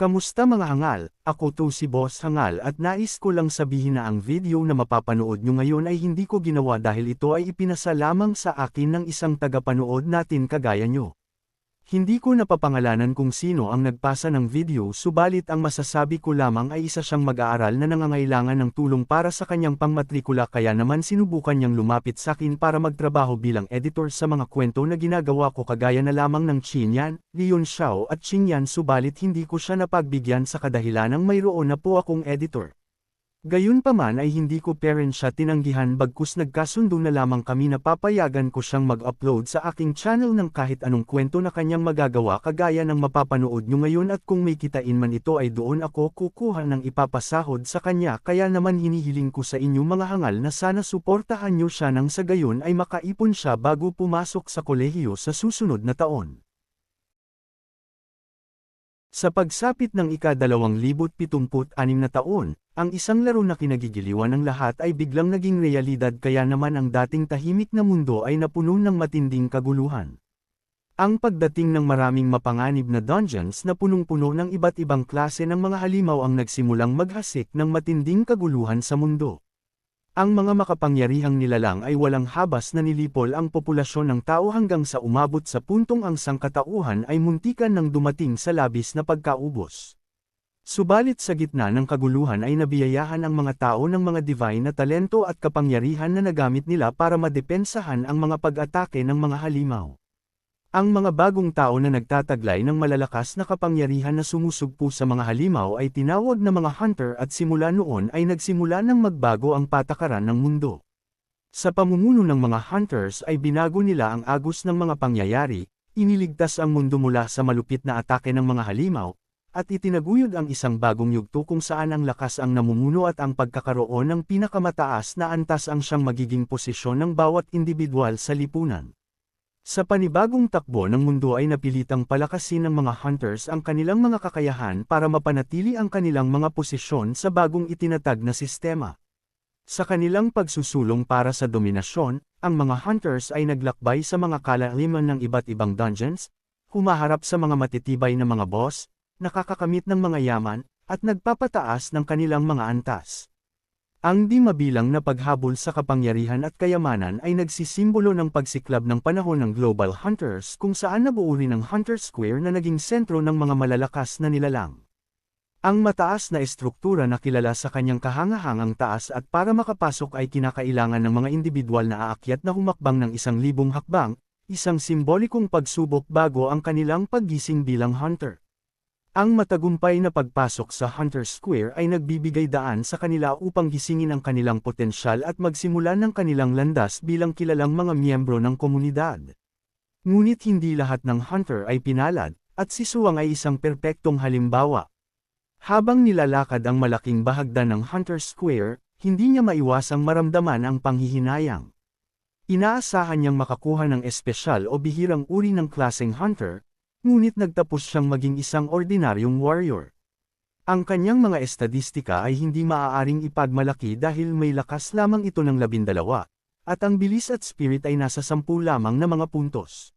Kamusta mga hangal? Ako to si Boss Hangal at nais ko lang sabihin na ang video na mapapanood nyo ngayon ay hindi ko ginawa dahil ito ay ipinasa lamang sa akin ng isang tagapanood natin kagaya nyo. Hindi ko napapangalanan kung sino ang nagpasa ng video subalit ang masasabi ko lamang ay isa siyang mag-aaral na nangangailangan ng tulong para sa kanyang pangmatrikula kaya naman sinubukan niyang lumapit sa akin para magtrabaho bilang editor sa mga kwento na ginagawa ko kagaya na lamang ng Chinyan, Leon Xiao at Qingyan subalit hindi ko siya napagbigyan sa kadahilanang mayroon na po akong editor. Gayunpaman ay hindi ko parent siya tinanggihan bagkus nagkasundo na lamang kami na papayagan ko siyang mag-upload sa aking channel ng kahit anong kwento na kanyang magagawa kagaya ng mapapanood nyo ngayon at kung may kitain man ito ay doon ako kukuha ng ipapasahod sa kanya kaya naman hinihiling ko sa inyo mga hangal na sana suportahan nyo siya nang sa gayon ay makaipon siya bago pumasok sa kolehiyo sa susunod na taon. Sa pagsapit ng ika-2076 na taon, ang isang laro na kinagigiliwan ng lahat ay biglang naging realidad kaya naman ang dating tahimik na mundo ay napuno ng matinding kaguluhan. Ang pagdating ng maraming mapanganib na dungeons na punong-puno ng iba't ibang klase ng mga halimaw ang nagsimulang maghasik ng matinding kaguluhan sa mundo. Ang mga makapangyarihang nilalang ay walang habas na nilipol ang populasyon ng tao hanggang sa umabot sa puntong ang sangkatauhan ay muntikan ng dumating sa labis na pagkaubos. Subalit sa gitna ng kaguluhan ay nabiyayahan ang mga tao ng mga divine na talento at kapangyarihan na nagamit nila para madepensahan ang mga pag-atake ng mga halimaw. Ang mga bagong tao na nagtataglay ng malalakas na kapangyarihan na sumusugpo sa mga halimaw ay tinawag na mga hunter at simula noon ay nagsimula ng magbago ang patakaran ng mundo. Sa pamumuno ng mga hunters ay binago nila ang agos ng mga pangyayari, iniligtas ang mundo mula sa malupit na atake ng mga halimaw, at itinaguyod ang isang bagong yugto kung saan ang lakas ang namumuno at ang pagkakaroon ng pinakamataas na antas ang siyang magiging posisyon ng bawat individual sa lipunan. Sa panibagong takbo ng mundo ay napilitang palakasin ng mga hunters ang kanilang mga kakayahan para mapanatili ang kanilang mga posisyon sa bagong itinatag na sistema. Sa kanilang pagsusulong para sa dominasyon, ang mga hunters ay naglakbay sa mga kalaliman ng iba't ibang dungeons, humaharap sa mga matitibay na mga boss, nakakakamit ng mga yaman, at nagpapataas ng kanilang mga antas. Ang di mabilang na paghabol sa kapangyarihan at kayamanan ay nagsisimbolo ng pagsiklab ng panahon ng Global Hunters kung saan nabuo rin ang Hunter Square na naging sentro ng mga malalakas na nilalang. Ang mataas na estruktura na kilala sa kanyang kahangahangang taas at para makapasok ay kinakailangan ng mga individual na aakyat na humakbang ng 1,000 hakbang, isang simbolikong pagsubok bago ang kanilang paggising bilang hunter. Ang matagumpay na pagpasok sa Hunter Square ay nagbibigay daan sa kanila upang gisingin ang kanilang potensyal at magsimula ng kanilang landas bilang kilalang mga miyembro ng komunidad. Ngunit hindi lahat ng hunter ay pinalad, at si Suwang ay isang perpektong halimbawa. Habang nilalakad ang malaking bahagdan ng Hunter Square, hindi niya maiwasang maramdaman ang panghihinayang. Inaasahan niyang makakuha ng espesyal o bihirang uri ng klaseng hunter, ngunit nagtapos siyang maging isang ordinaryong warrior. Ang kanyang mga estadistika ay hindi maaaring ipagmalaki dahil may lakas lamang ito ng 12, at ang bilis at spirit ay nasa 10 lamang na mga puntos.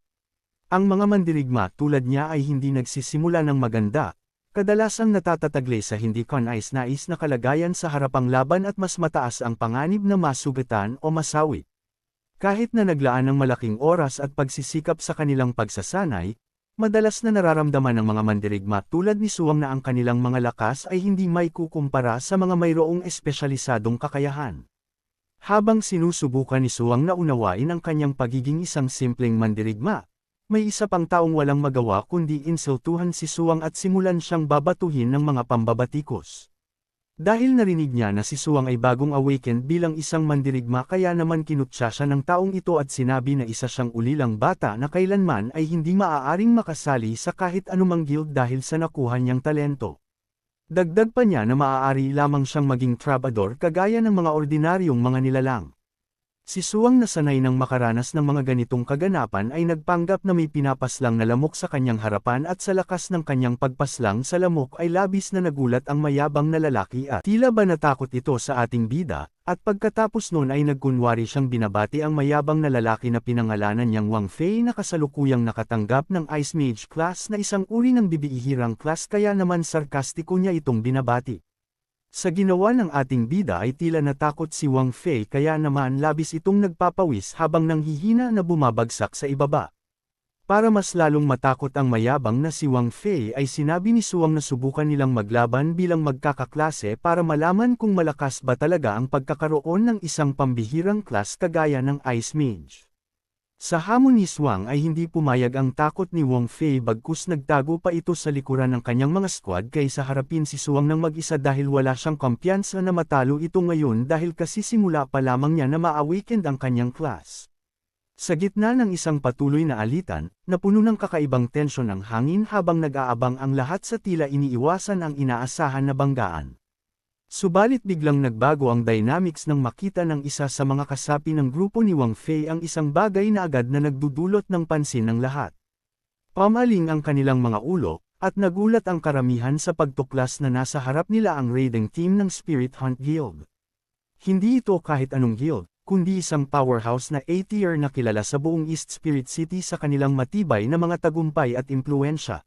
Ang mga mandirigma tulad niya ay hindi nagsisimula ng maganda, kadalasang natatataglay sa hindi kanais-nais na kalagayan sa harapang laban at mas mataas ang panganib na masugatan o masawi. Kahit na naglaan ng malaking oras at pagsisikap sa kanilang pagsasanay, madalas na nararamdaman ng mga mandirigma tulad ni Suwang na ang kanilang mga lakas ay hindi may kukumpara sa mga mayroong espesyalisadong kakayahan. Habang sinusubukan ni Suwang na unawain ang kanyang pagiging isang simpleng mandirigma, may isa pang taong walang magawa kundi insultuhan si Suwang at simulan siyang babatuhin ng mga pambabatikos. Dahil narinig niya na si Suwang ay bagong awakened bilang isang mandirigma kaya naman kinutya siya ng taong ito at sinabi na isa siyang ulilang bata na kailanman ay hindi maaaring makasali sa kahit anumang guild dahil sa nakuha niyang talento. Dagdag pa niya na maaari lamang siyang maging troubadour kagaya ng mga ordinaryong mga nilalang. Si Suwang na sanay ng makaranas ng mga ganitong kaganapan ay nagpanggap na may pinapaslang na lamok sa kanyang harapan at sa lakas ng kanyang pagpaslang sa lamok ay labis na nagulat ang mayabang na lalaki at tila ba natakot ito sa ating bida, at pagkatapos noon ay nagkunwari siyang binabati ang mayabang na lalaki na pinangalanan niyang Wang Fei na kasalukuyang nakatanggap ng Ice Mage class na isang uri ng bibihirang class kaya naman sarkastiko niya itong binabati. Sa ginawa ng ating bida ay tila natakot si Wang Fei kaya naman labis itong nagpapawis habang nanghihina na bumabagsak sa ibaba. Para mas lalong matakot ang mayabang na si Wang Fei ay sinabi ni Suwang na subukan nilang maglaban bilang magkakaklase para malaman kung malakas ba talaga ang pagkakaroon ng isang pambihirang class kagaya ng Ice Mage. Sa hamon ni Suwang ay hindi pumayag ang takot ni Wang Fei bagkus nagtago pa ito sa likuran ng kanyang mga squad kaysa harapin si Suwang ng mag-isa dahil wala siyang kumpiyansa na matalo ito ngayon dahil kasisimula pa lamang niya na ma-awakened ang kanyang class. Sa gitna ng isang patuloy na alitan, napuno ng kakaibang tensyon ang hangin habang nag-aabang ang lahat sa tila iniiwasan ang inaasahan na banggaan. Subalit biglang nagbago ang dynamics nang makita ng isa sa mga kasapi ng grupo ni Wang Fei ang isang bagay na agad na nagdudulot ng pansin ng lahat. Pamaling ang kanilang mga ulo, at nagulat ang karamihan sa pagtuklas na nasa harap nila ang raiding team ng Spirit Hunt Guild. Hindi ito kahit anong guild, kundi isang powerhouse na A-tier na kilala sa buong East Spirit City sa kanilang matibay na mga tagumpay at impluensya.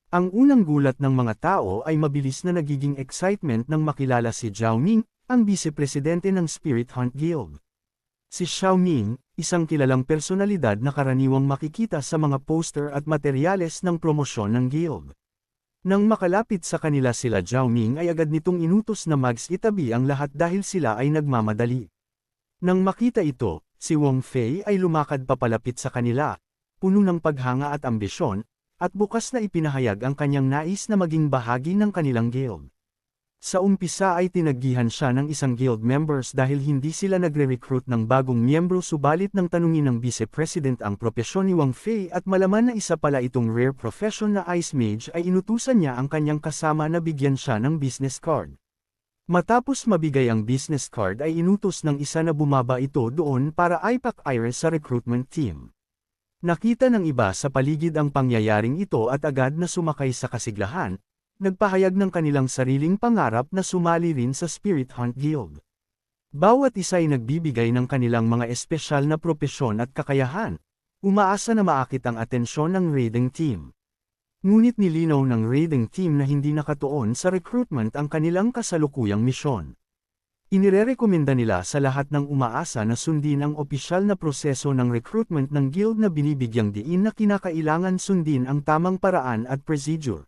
Ang unang gulat ng mga tao ay mabilis na nagiging excitement nang makilala si Zhao Ming, ang vice-presidente ng Spirit Hunt Guild. Si Zhao Ming, isang kilalang personalidad na karaniwang makikita sa mga poster at materyales ng promosyon ng guild. Nang makalapit sa kanila sila Zhao Ming ay agad nitong inutos na itabi ang lahat dahil sila ay nagmamadali. Nang makita ito, si Wang Fei ay lumakad papalapit sa kanila, puno ng paghanga at ambisyon, at bukas na ipinahayag ang kanyang nais na maging bahagi ng kanilang guild. Sa umpisa ay tinaggihan siya ng isang guild members dahil hindi sila nagre-recruit ng bagong miyembro subalit nang tanungin ng vice-president ang propesyon ni Wang Fei at malaman na isa pala itong rare profession na Ice Mage ay inutusan niya ang kanyang kasama na bigyan siya ng business card. Matapos mabigay ang business card ay inutos ng isa na bumaba ito doon para ipack-ire sa recruitment team. Nakita ng iba sa paligid ang pangyayaring ito at agad na sumakay sa kasiglahan, nagpahayag ng kanilang sariling pangarap na sumali rin sa Spirit Hunt Guild. Bawat isa ay nagbibigay ng kanilang mga espesyal na propesyon at kakayahan, umaasa na maakit ang atensyon ng raiding team. Ngunit nilinaw ng raiding team na hindi nakatuon sa recruitment ang kanilang kasalukuyang misyon. Inirerekomenda nila sa lahat ng umaasa na sundin ang opisyal na proseso ng recruitment ng guild na binibigyang diin na kinakailangan sundin ang tamang paraan at procedure.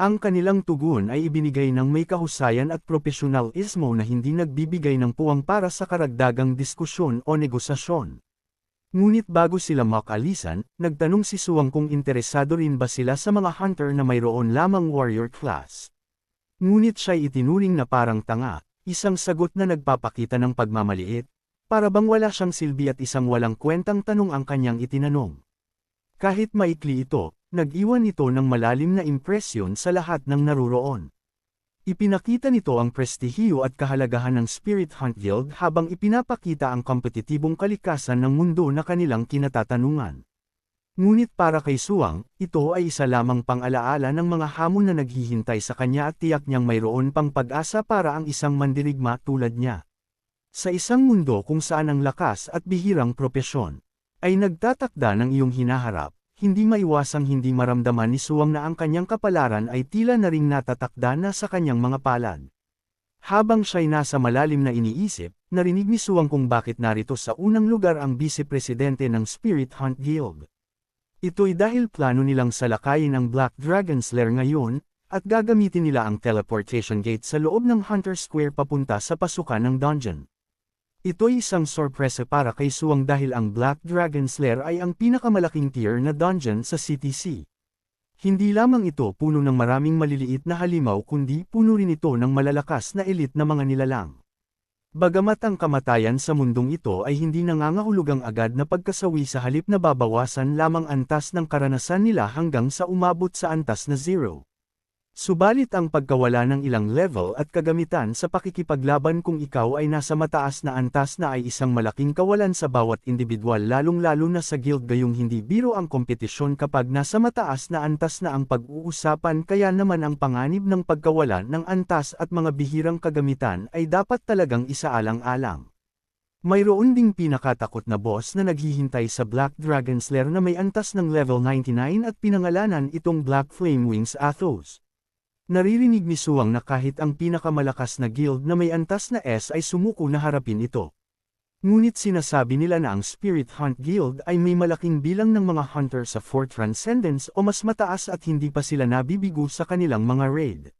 Ang kanilang tugon ay ibinigay ng may kahusayan at profesionalismo na hindi nagbibigay ng puwang para sa karagdagang diskusyon o negosasyon. Ngunit bago sila makalisan, nagtanong si Suwang kung interesado rin ba sila sa mga hunter na mayroon lamang warrior class. Ngunit siya'y itinuring na parang tanga. Isang sagot na nagpapakita ng pagmamaliit, para bang wala siyang silbi at isang walang kwentang tanong ang kanyang itinanong. Kahit maikli ito, nag-iwan ito ng malalim na impresyon sa lahat ng naruroon. Ipinakita nito ang prestihiyo at kahalagahan ng Spirit Hunt Guild habang ipinapakita ang kompetitibong kalikasan ng mundo na kanilang kinatatanungan. Ngunit para kay Suwang, ito ay isa lamang pang-alaala ng mga hamon na naghihintay sa kanya at tiyak niyang mayroon pang pag-asa para ang isang mandirigma tulad niya. Sa isang mundo kung saan ang lakas at bihirang propesyon ay nagtatakda ng iyong hinaharap, hindi maiwasang hindi maramdaman ni Suwang na ang kanyang kapalaran ay tila na ring natatakda na sa kanyang mga palad. Habang siya'y nasa malalim na iniisip, narinig ni Suwang kung bakit narito sa unang lugar ang vice-presidente ng Spirit Hunt Guild. Ito'y dahil plano nilang salakayin ang Black Dragon's Lair ngayon, at gagamitin nila ang teleportation gate sa loob ng Hunter Square papunta sa pasukan ng dungeon. Ito'y isang sorpresa para kay Suwang dahil ang Black Dragon's Lair ay ang pinakamalaking tier na dungeon sa CTC. Hindi lamang ito puno ng maraming maliliit na halimaw kundi puno rin ito ng malalakas na elite na mga nilalang. Bagamat ang kamatayan sa mundong ito ay hindi nangangahulugang agad na pagkasawi sa halip na babawasan lamang antas ng karanasan nila hanggang sa umabot sa antas na 0. Subalit ang pagkawala ng ilang level at kagamitan sa pakikipaglaban kung ikaw ay nasa mataas na antas na ay isang malaking kawalan sa bawat individual lalong-lalo na sa guild gayong hindi biro ang kompetisyon kapag nasa mataas na antas na ang pag-uusapan kaya naman ang panganib ng pagkawala ng antas at mga bihirang kagamitan ay dapat talagang isaalang-alang. Mayroon ding pinakatakot na boss na naghihintay sa Black Dragon's Lair na may antas ng level 99 at pinangalanan itong Black Flame Wings Athos. Naririnig ni Suwang na kahit ang pinakamalakas na guild na may antas na S ay sumuko na harapin ito. Ngunit sinasabi nila na ang Spirit Hunt Guild ay may malaking bilang ng mga hunter sa Fort Transcendence o mas mataas at hindi pa sila nabibigo sa kanilang mga raid.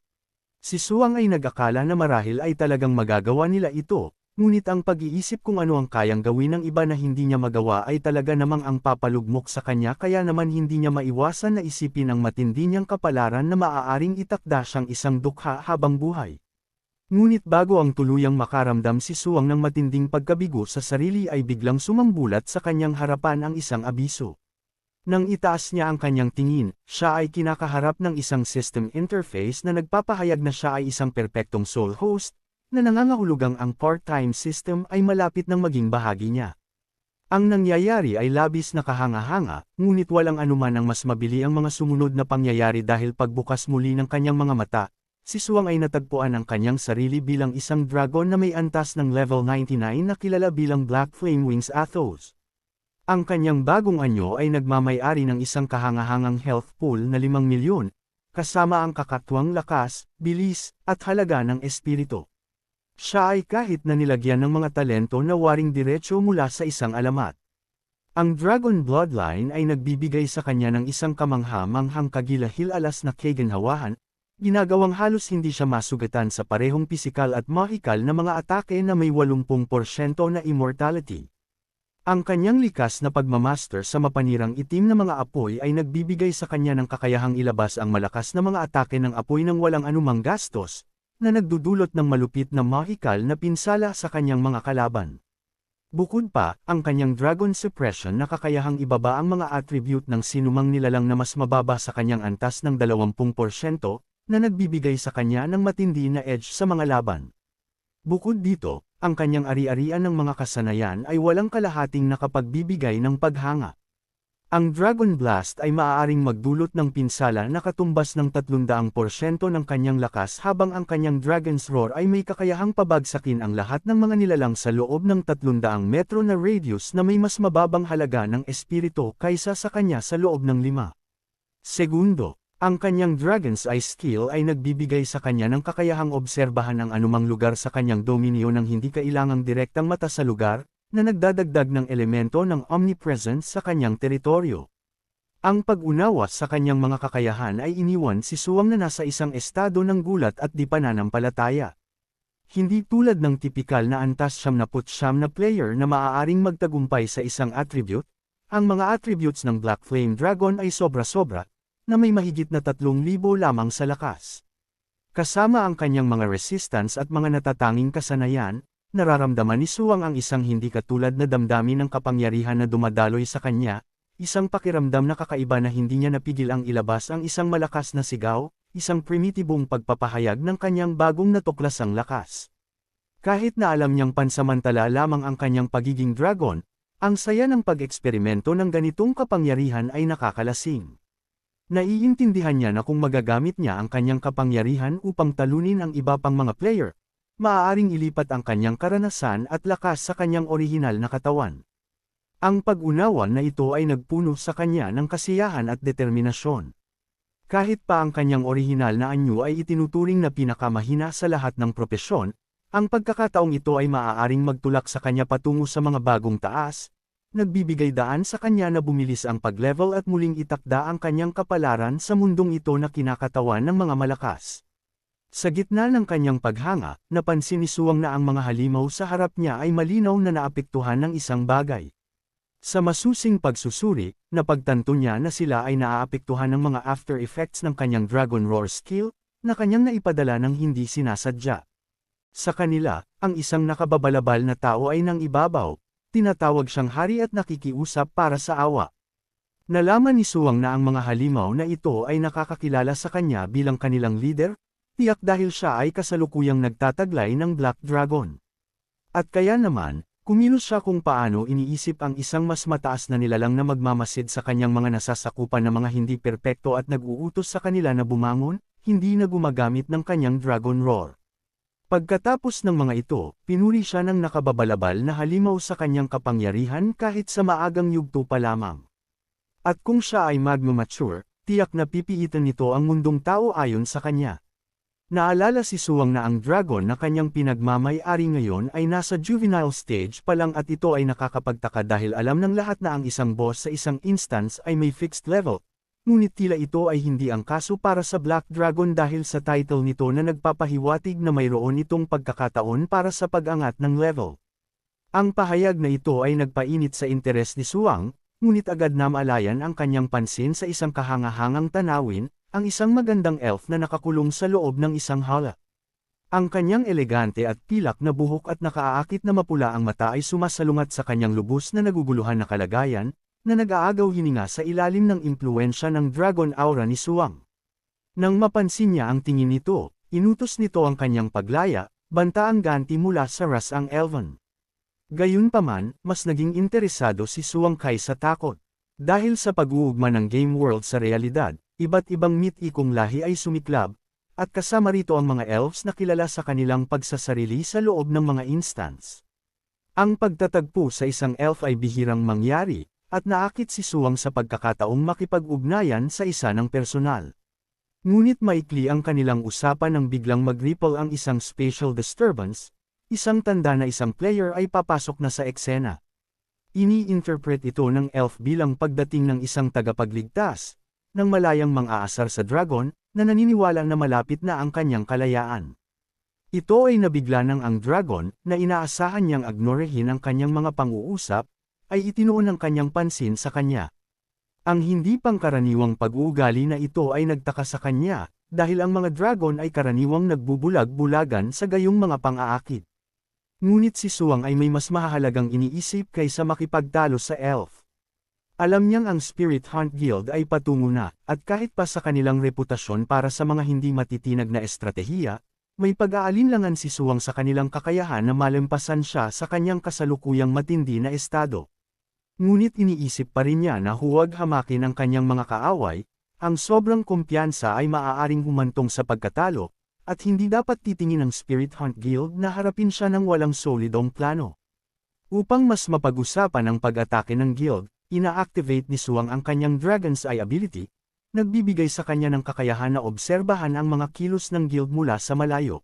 Si Suwang ay nag-akala na marahil ay talagang magagawa nila ito, ngunit ang pag-iisip kung ano ang kayang gawin ng iba na hindi niya magawa ay talaga namang ang papalugmok sa kanya kaya naman hindi niya maiwasan na isipin ang matindi niyang kapalaran na maaaring itakda siyang isang dukha habang buhay. Ngunit bago ang tuluyang makaramdam si Suwang ng matinding pagkabigo sa sarili ay biglang sumambulat sa kanyang harapan ang isang abiso. Nang itaas niya ang kanyang tingin, siya ay kinakaharap ng isang system interface na nagpapahayag na siya ay isang perpektong soul host, na nangangahulugang ang part-time system ay malapit ng maging bahagi niya. Ang nangyayari ay labis na kahanga-hanga, ngunit walang anuman ang mas mabili ang mga sumunod na pangyayari dahil pagbukas muli ng kanyang mga mata, si Suwang ay natagpuan ang kanyang sarili bilang isang dragon na may antas ng level 99 na kilala bilang Black Flame Wings Athos. Ang kanyang bagong anyo ay nagmamay-ari ng isang kahangahangang health pool na 5 milyon, kasama ang kakatuwang lakas, bilis, at halaga ng espiritu. Siya ay kahit na nilagyan ng mga talento na waring diretsyo mula sa isang alamat. Ang Dragon Bloodline ay nagbibigay sa kanya ng isang kamangha-manghang kagilahil-alas na kaginhawahan, ginagawang halos hindi siya masugatan sa parehong pisikal at mahikal na mga atake na may 80% na immortality. Ang kanyang likas na pagmamaster sa mapanirang itim na mga apoy ay nagbibigay sa kanya ng kakayahang ilabas ang malakas na mga atake ng apoy ng walang anumang gastos, na nagdudulot ng malupit na mahikal na pinsala sa kanyang mga kalaban. Bukod pa, ang kanyang Dragon Suppression na kakayahang ibaba ang mga attribute ng sinumang nilalang na mas mababa sa kanyang antas ng 20% na nagbibigay sa kanya ng matindi na edge sa mga laban. Bukod dito, ang kanyang ari-arian ng mga kasanayan ay walang kalahating nakapagbibigay ng paghanga. Ang Dragon Blast ay maaaring magdulot ng pinsala na katumbas ng 300% ng kanyang lakas habang ang kanyang Dragon's Roar ay may kakayahang pabagsakin ang lahat ng mga nilalang sa loob ng 300 metro na radius na may mas mababang halaga ng espiritu kaysa sa kanya sa loob ng 5 segundo. Ang kanyang Dragon's Eye skill ay nagbibigay sa kanya ng kakayahang obserbahan ang anumang lugar sa kanyang dominio nang hindi kailangang direktang mata sa lugar, na nagdadagdag ng elemento ng omnipresence sa kanyang teritoryo. Ang pag-unawa sa kanyang mga kakayahan ay iniwan si Suwang na nasa isang estado ng gulat at di pananampalataya. Hindi tulad ng tipikal na antas 79 na player na maaaring magtagumpay sa isang attribute, ang mga attributes ng Black Flame Dragon ay sobra-sobra, na may mahigit na 3,000 lamang sa lakas. Kasama ang kanyang mga resistance at mga natatanging kasanayan, nararamdaman ni Suwang ang isang hindi katulad na damdamin ng kapangyarihan na dumadaloy sa kanya, isang pakiramdam na kakaiba na hindi niya napigil ang ilabas ang isang malakas na sigaw, isang primitibong pagpapahayag ng kanyang bagong natuklasang lakas. Kahit na alam niyang pansamantala lamang ang kanyang pagiging dragon, ang saya ng pag-eksperimento ng ganitong kapangyarihan ay nakakalasing. Naiintindihan niya na kung magagamit niya ang kanyang kapangyarihan upang talunin ang iba pang mga player, maaaring ilipat ang kanyang karanasan at lakas sa kanyang orihinal na katawan. Ang pag-unawa na ito ay nagpuno sa kanya ng kasiyahan at determinasyon. Kahit pa ang kanyang orihinal na anyo ay itinuturing na pinakamahina sa lahat ng propesyon, ang pagkakataong ito ay maaaring magtulak sa kanya patungo sa mga bagong taas, nagbibigay daan sa kanya na bumilis ang pag-level at muling itakda ang kanyang kapalaran sa mundong ito na kinakatawan ng mga malakas. Sa gitna ng kanyang paghanga, napansin ni Suwang na ang mga halimaw sa harap niya ay malinaw na naapektuhan ng isang bagay. Sa masusing pagsusuri, napagtanto niya na sila ay naaapektuhan ng mga after effects ng kanyang Dragon Roar skill, na kanyang naipadala ng hindi sinasadya. Sa kanila, ang isang nakababalabal na tao ay nang ibabaw, tinatawag siyang hari at nakikiusap para sa awa. Nalaman ni Suwang na ang mga halimaw na ito ay nakakakilala sa kanya bilang kanilang leader, tiyak dahil siya ay kasalukuyang nagtataglay ng Black Dragon. At kaya naman, kumilos siya kung paano iniisip ang isang mas mataas na nilalang na magmamasid sa kanyang mga nasasakupan na mga hindi perpekto at nag-uutos sa kanila na bumangon, hindi na gumagamit ng kanyang Dragon Roar. Pagkatapos ng mga ito, pinuri siya ng nakababalabal na halimaw sa kanyang kapangyarihan kahit sa maagang yugto pa lamang. At kung siya ay magmamature, tiyak na pipiitan nito ang mundong tao ayon sa kanya. Naalala si Suwang na ang dragon na kanyang pinagmamay-ari ngayon ay nasa juvenile stage pa lang at ito ay nakakapagtaka dahil alam ng lahat na ang isang boss sa isang instance ay may fixed level. Ngunit tila ito ay hindi ang kaso para sa Black Dragon dahil sa title nito na nagpapahiwatig na mayroon itong pagkakataon para sa pag-angat ng level. Ang pahayag na ito ay nagpainit sa interes ni Suwang, ngunit agad na maalayan ang kanyang pansin sa isang kahangahangang tanawin, ang isang magandang elf na nakakulong sa loob ng isang hala. Ang kanyang elegante at pilak na buhok at nakaaakit na mapula ang mata ay sumasalungat sa kanyang lubos na naguguluhan na kalagayan, na nag-aagaw hininga sa ilalim ng impluensya ng dragon aura ni Suwang. Nang mapansin niya ang tingin nito, inutos nito ang kanyang paglaya, banta ang ganti mula sa ras ang elven. Gayunpaman, mas naging interesado si Suwang kaysa takot. Dahil sa pag-uugma ng game world sa realidad, iba't ibang mythikong lahi ay sumiklab, at kasama rito ang mga elves na kilala sa kanilang pagsasarili sa loob ng mga instance. Ang pagtatagpo sa isang elf ay bihirang mangyari, at naakit si Suwang sa pagkakataong makipag-ugnayan sa isa ng personal. Ngunit maikli ang kanilang usapan nang biglang mag-ripple ang isang spatial disturbance, isang tanda na isang player ay papasok na sa eksena. Ini-interpret ito ng elf bilang pagdating ng isang tagapagligtas, ng malayang mang-aasar sa dragon, na naniniwala na malapit na ang kanyang kalayaan. Ito ay nabigla ng ang dragon, na inaasahan niyang agnorehin ang kanyang mga pang-uusap, ay itinuon ang kanyang pansin sa kanya. Ang hindi pangkaraniwang pag-uugali na ito ay nagtaka sa kanya, dahil ang mga dragon ay karaniwang nagbubulag-bulagan sa gayong mga pang-aakit. Ngunit si Suwang ay may mas mahalagang iniisip kaysa makipagtalo sa elf. Alam niyang ang Spirit Hunt Guild ay patungo na, at kahit pa sa kanilang reputasyon para sa mga hindi matitinag na estratehiya, may pag-aalinlangan si Suwang sa kanilang kakayahan na malampasan siya sa kanyang kasalukuyang matindi na estado. Ngunit iniisip pa rin niya na huwag hamakin ang kanyang mga kaaway, ang sobrang kumpiyansa ay maaaring humantong sa pagkatalo, at hindi dapat titingin ng Spirit Hunt Guild na harapin siya ng walang solidong plano. Upang mas mapag-usapan ang pag-atake ng guild, ina-activate ni Suwang ang kanyang Dragon's Eye ability, nagbibigay sa kanya ng kakayahan na obserbahan ang mga kilos ng guild mula sa malayo.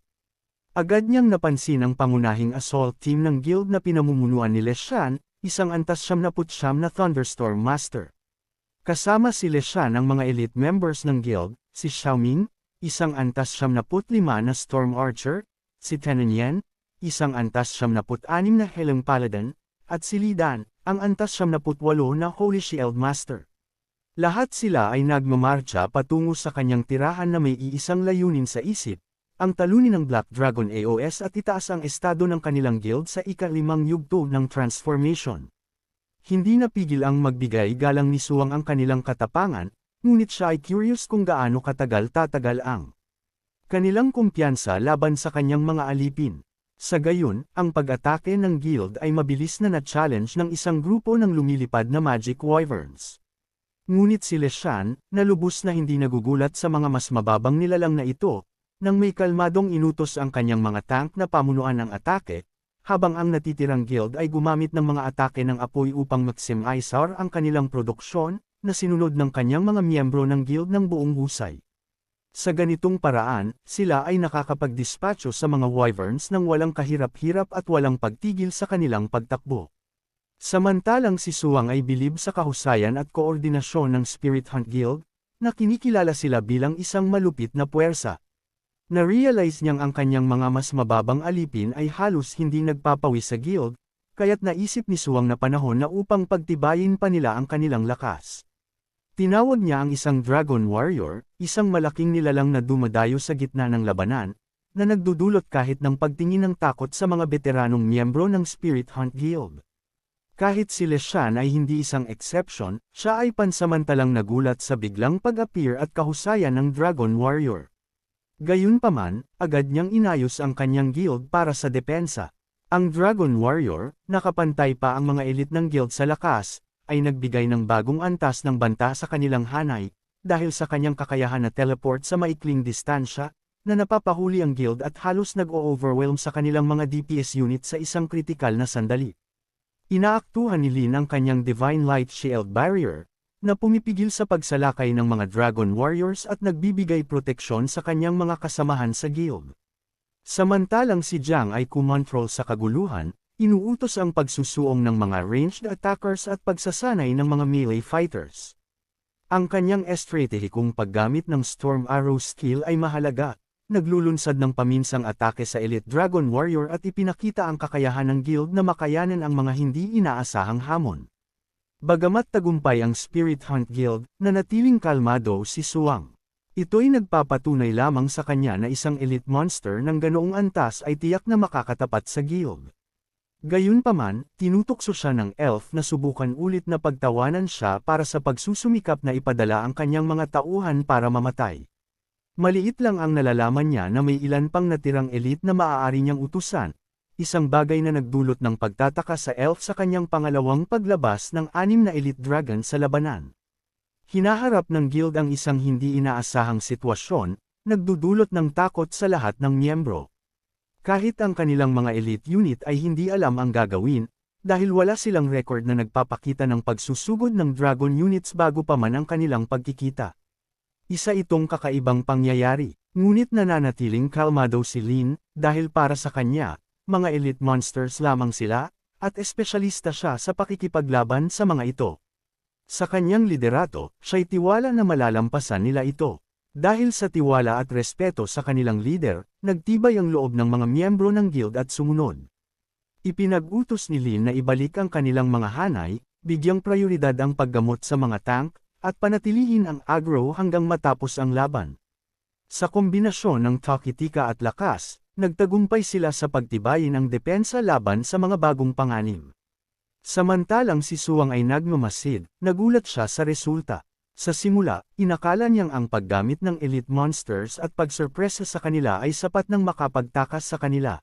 Agad niyang napansin ang pangunahing assault team ng guild na pinamumunuan ni Leshan, isang antas 79 na Thunderstorm Master. Kasama si Leshan ang mga elite members ng guild, si Xiaoming, isang antas 75 na Storm Archer, si Tenenyan, isang antas 76 na Heleng Paladin, at si Li Dan, ang antas 78 na Holy Shield Master. Lahat sila ay nagmamarcha patungo sa kanyang tirahan na may iisang layunin sa isip, ang talunin ng Black Dragon AOS at itaas ang estado ng kanilang guild sa ika-5 yugto ng transformation. Hindi napigil ang magbigay galang ni Suwang ang kanilang katapangan, ngunit siya ay curious kung gaano katagal tatagal ang kanilang kumpiyansa laban sa kanyang mga alipin. Sa gayon, ang pag-atake ng guild ay mabilis na na-challenge ng isang grupo ng lumilipad na Magic Wyverns. Ngunit si Leshan, na lubos na hindi nagugulat sa mga mas mababang nilalang na ito, nang may kalmadong inutos ang kanyang mga tank na pamunuan ang atake, habang ang natitirang guild ay gumamit ng mga atake ng apoy upang maximize ang kanilang produksyon, na sinunod ng kanyang mga miyembro ng guild ng buong husay. Sa ganitong paraan, sila ay nakakapag-dispatcho sa mga wyverns nang walang kahirap-hirap at walang pagtigil sa kanilang pagtakbo. Samantalang si Suwang ay bilib sa kahusayan at koordinasyon ng Spirit Hunt Guild, na kinikilala sila bilang isang malupit na puwersa. Na-realize niyang ang kanyang mga mas mababang alipin ay halos hindi nagpapawis sa guild, kaya't naisip ni Suwang na panahon na upang pagtibayin pa nila ang kanilang lakas. Tinawag niya ang isang Dragon Warrior, isang malaking nilalang na dumadayo sa gitna ng labanan, na nagdudulot kahit ng pagtingin ng takot sa mga veteranong miyembro ng Spirit Hunt Guild. Kahit si Leshan ay hindi isang exception, siya ay pansamantalang nagulat sa biglang pag-appear at kahusayan ng Dragon Warrior. Gayunpaman, agad niyang inayos ang kanyang guild para sa depensa. Ang Dragon Warrior, nakapantay pa ang mga elite ng guild sa lakas, ay nagbigay ng bagong antas ng banta sa kanilang hanay, dahil sa kanyang kakayahan na teleport sa maikling distansya, na napapahuli ang guild at halos nag-o-overwhelm sa kanilang mga DPS unit sa isang kritikal na sandali. Inaaktuhan ni Lin ang kanyang Divine Light Shield Barrier, na pumipigil sa pagsalakay ng mga Dragon Warriors at nagbibigay proteksyon sa kanyang mga kasamahan sa guild. Samantalang si Jiang ay kumontrol sa kaguluhan, inuutos ang pagsusuong ng mga ranged attackers at pagsasanay ng mga melee fighters. Ang kanyang estratehikong paggamit ng Storm Arrow skill ay mahalaga, naglulunsad ng paminsang atake sa Elite Dragon Warrior at ipinakita ang kakayahan ng guild na makayanan ang mga hindi inaasahang hamon. Bagamat tagumpay ang Spirit Hunt Guild, nanatiling kalmado si Suwang. Ito'y nagpapatunay lamang sa kanya na isang elite monster ng ganoong antas ay tiyak na makakatapat sa guild. Gayunpaman, tinutukso siya ng elf na subukan ulit na pagtawanan siya para sa pagsusumikap na ipadala ang kanyang mga tauhan para mamatay. Maliit lang ang nalalaman niya na may ilan pang natirang elite na maaari niyang utusan, isang bagay na nagdulot ng pagtataka sa elf sa kanyang pangalawang paglabas ng 6 na elite dragon sa labanan. Hinaharap ng guild ang isang hindi inaasahang sitwasyon, nagdudulot ng takot sa lahat ng miyembro. Kahit ang kanilang mga elite unit ay hindi alam ang gagawin, dahil wala silang record na nagpapakita ng pagsusugod ng dragon units bago pa man ang kanilang pagkikita. Isa itong kakaibang pangyayari, ngunit nananatiling kalmado si Lin, dahil para sa kanya, mga elite monsters lamang sila, at espesyalista siya sa pakikipaglaban sa mga ito. Sa kanyang liderato, siya'y tiwala na malalampasan nila ito. Dahil sa tiwala at respeto sa kanilang leader, nagtibay ang loob ng mga miyembro ng guild at sumunod. Ipinag-utos ni Lin na ibalik ang kanilang mga hanay, bigyang prioridad ang paggamot sa mga tank, at panatilihin ang aggro hanggang matapos ang laban. Sa kombinasyon ng takitika at lakas, nagtagumpay sila sa pagtibayin ang depensa laban sa mga bagong panganib. Samantalang si Suwang ay nagmamasid, nagulat siya sa resulta. Sa simula, inakala niyang ang paggamit ng elite monsters at pagsurpresa sa kanila ay sapat nang makapagtakas sa kanila.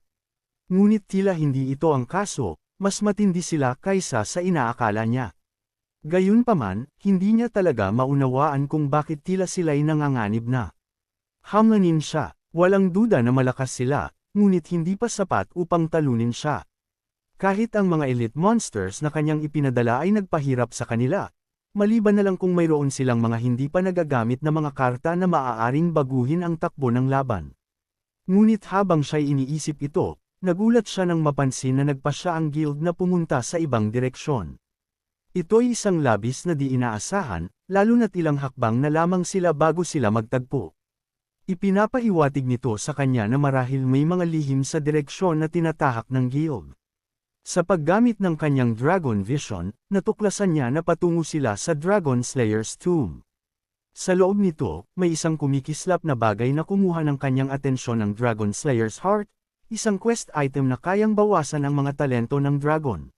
Ngunit tila hindi ito ang kaso, mas matindi sila kaysa sa inaakala niya. Gayunpaman, hindi niya talaga maunawaan kung bakit tila sila'y nanganganib na. Hamlanin siya, walang duda na malakas sila, ngunit hindi pa sapat upang talunin siya. Kahit ang mga elite monsters na kanyang ipinadala ay nagpahirap sa kanila, maliban na lang kung mayroon silang mga hindi pa nagagamit na mga karta na maaaring baguhin ang takbo ng laban. Ngunit habang siya'y iniisip ito, nagulat siya nang mapansin na nagpasya ang guild na pumunta sa ibang direksyon. Ito'y isang labis na di inaasahan, lalo na't ilang hakbang na lamang sila bago sila magtagpo. Ipinapahiwatig nito sa kanya na marahil may mga lihim sa direksyon na tinatahak ng guild. Sa paggamit ng kanyang Dragon Vision, natuklasan niya na patungo sila sa Dragon Slayer's Tomb. Sa loob nito, may isang kumikislap na bagay na kumuha ng kanyang atensyon ng Dragon Slayer's Heart, isang quest item na kayang bawasan ang mga talento ng dragon.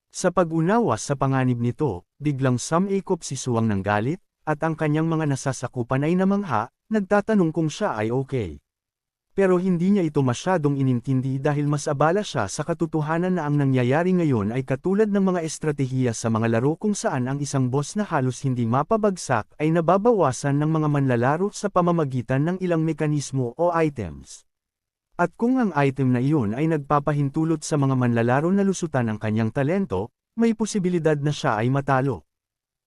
Sa pag-unawas sa panganib nito, biglang sumikop si Suwang ng galit, at ang kanyang mga nasasakupan ay namangha, nagtatanong kung siya ay okay. Pero hindi niya ito masyadong inintindi dahil mas abala siya sa katotohanan na ang nangyayari ngayon ay katulad ng mga estratehiya sa mga laro kung saan ang isang boss na halos hindi mapabagsak ay nababawasan ng mga manlalaro sa pamamagitan ng ilang mekanismo o items. At kung ang item na iyon ay nagpapahintulot sa mga manlalaro na lusutan ang kanyang talento, may posibilidad na siya ay matalo.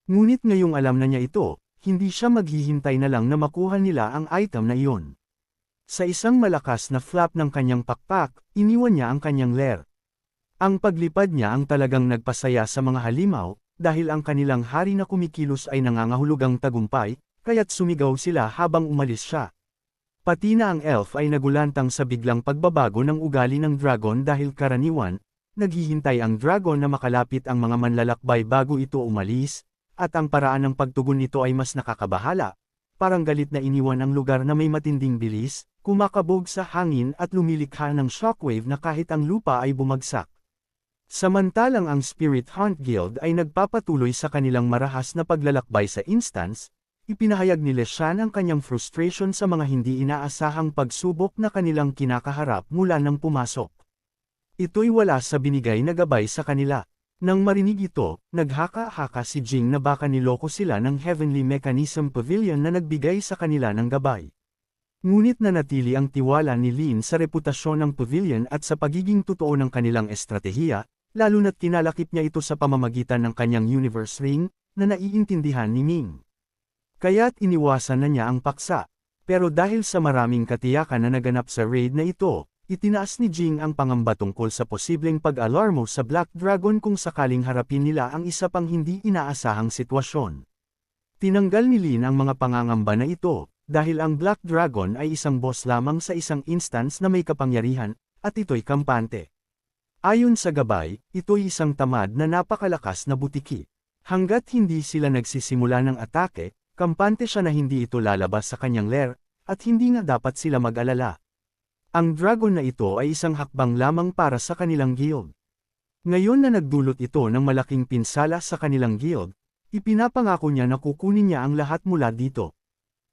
Ngunit ngayong alam na niya ito, hindi siya maghihintay na lang na makuha nila ang item na iyon. Sa isang malakas na flap ng kanyang pakpak, iniwan niya ang kanyang lair. Ang paglipad niya ang talagang nagpasaya sa mga halimaw, dahil ang kanilang hari na kumikilos ay nangangahulugang tagumpay, kaya't sumigaw sila habang umalis siya. Pati na ang elf ay nagulantang sa biglang pagbabago ng ugali ng dragon dahil karaniwan, naghihintay ang dragon na makalapit ang mga manlalakbay bago ito umalis, at ang paraan ng pagtugon nito ay mas nakakabahala. Parang galit na iniwan ang lugar na may matinding bilis, kumakabog sa hangin at lumilikha ng shockwave na kahit ang lupa ay bumagsak. Samantalang ang Spirit Hunt Guild ay nagpapatuloy sa kanilang marahas na paglalakbay sa instance, ipinahayag ni Leshan ang kanyang frustration sa mga hindi inaasahang pagsubok na kanilang kinakaharap mula nang pumasok. Ito'y wala sa binigay na gabay sa kanila. Nang marinig ito, naghaka-haka si Jing na baka niloko sila ng Heavenly Mechanism Pavilion na nagbigay sa kanila ng gabay. Ngunit nanatili ang tiwala ni Lin sa reputasyon ng Pavilion at sa pagiging totoo ng kanilang estratehiya, lalo na't kinalakip niya ito sa pamamagitan ng kanyang Universe Ring, na naiintindihan ni Ming. Kaya't iniwasan na niya ang paksa. Pero dahil sa maraming katiyakan na naganap sa raid na ito, itinaas ni Jing ang pangamba tungkol sa posibleng pag-alarmo sa Black Dragon kung sakaling harapin nila ang isa pang hindi inaasahang sitwasyon. Tinanggal ni Lin ang mga pangangamba na ito, dahil ang Black Dragon ay isang boss lamang sa isang instance na may kapangyarihan, at ito'y kampante. Ayon sa gabay, ito'y isang tamad na napakalakas na butiki. Hanggat hindi sila nagsisimula ng atake, kampante siya na hindi ito lalabas sa kanyang lair, at hindi nga dapat sila mag-alala. Ang dragon na ito ay isang hakbang lamang para sa kanilang guild. Ngayon na nagdulot ito ng malaking pinsala sa kanilang guild, ipinapangako niya na kukunin niya ang lahat mula dito.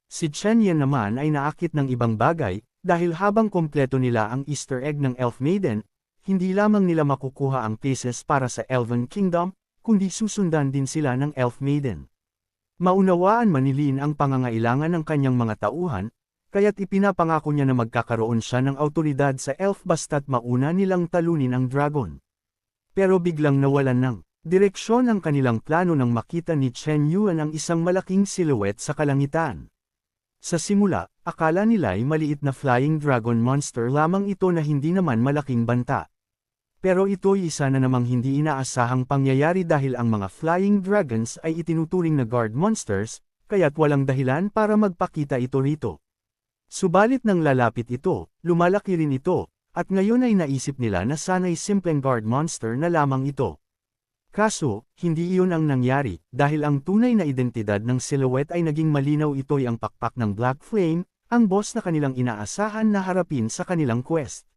Si Chen Yan naman ay naakit ng ibang bagay, dahil habang kompleto nila ang Easter egg ng Elf Maiden, hindi lamang nila makukuha ang pieces para sa Elven Kingdom, kundi susundan din sila ng Elf Maiden. Maunawaan man ni Lin ang pangangailangan ng kanyang mga tauhan, kaya't ipinapangako niya na magkakaroon siya ng awtoridad sa elf basta't mauna nilang talunin ang dragon. Pero biglang nawalan ng direksyon ang kanilang plano nang makita ni Chen Yuan ang isang malaking silhouette sa kalangitan. Sa simula, akala nila ay maliit na flying dragon monster lamang ito na hindi naman malaking banta. Pero ito'y isa na namang hindi inaasahang pangyayari dahil ang mga flying dragons ay itinuturing na guard monsters, kaya't walang dahilan para magpakita ito rito. Subalit nang lalapit ito, lumalaki rin ito, at ngayon ay naisip nila na sana'y simpleng guard monster na lamang ito. Kaso, hindi iyon ang nangyari, dahil ang tunay na identidad ng silhouette ay naging malinaw. Ito'y ang pakpak ng Black Flame, ang boss na kanilang inaasahan na harapin sa kanilang quest.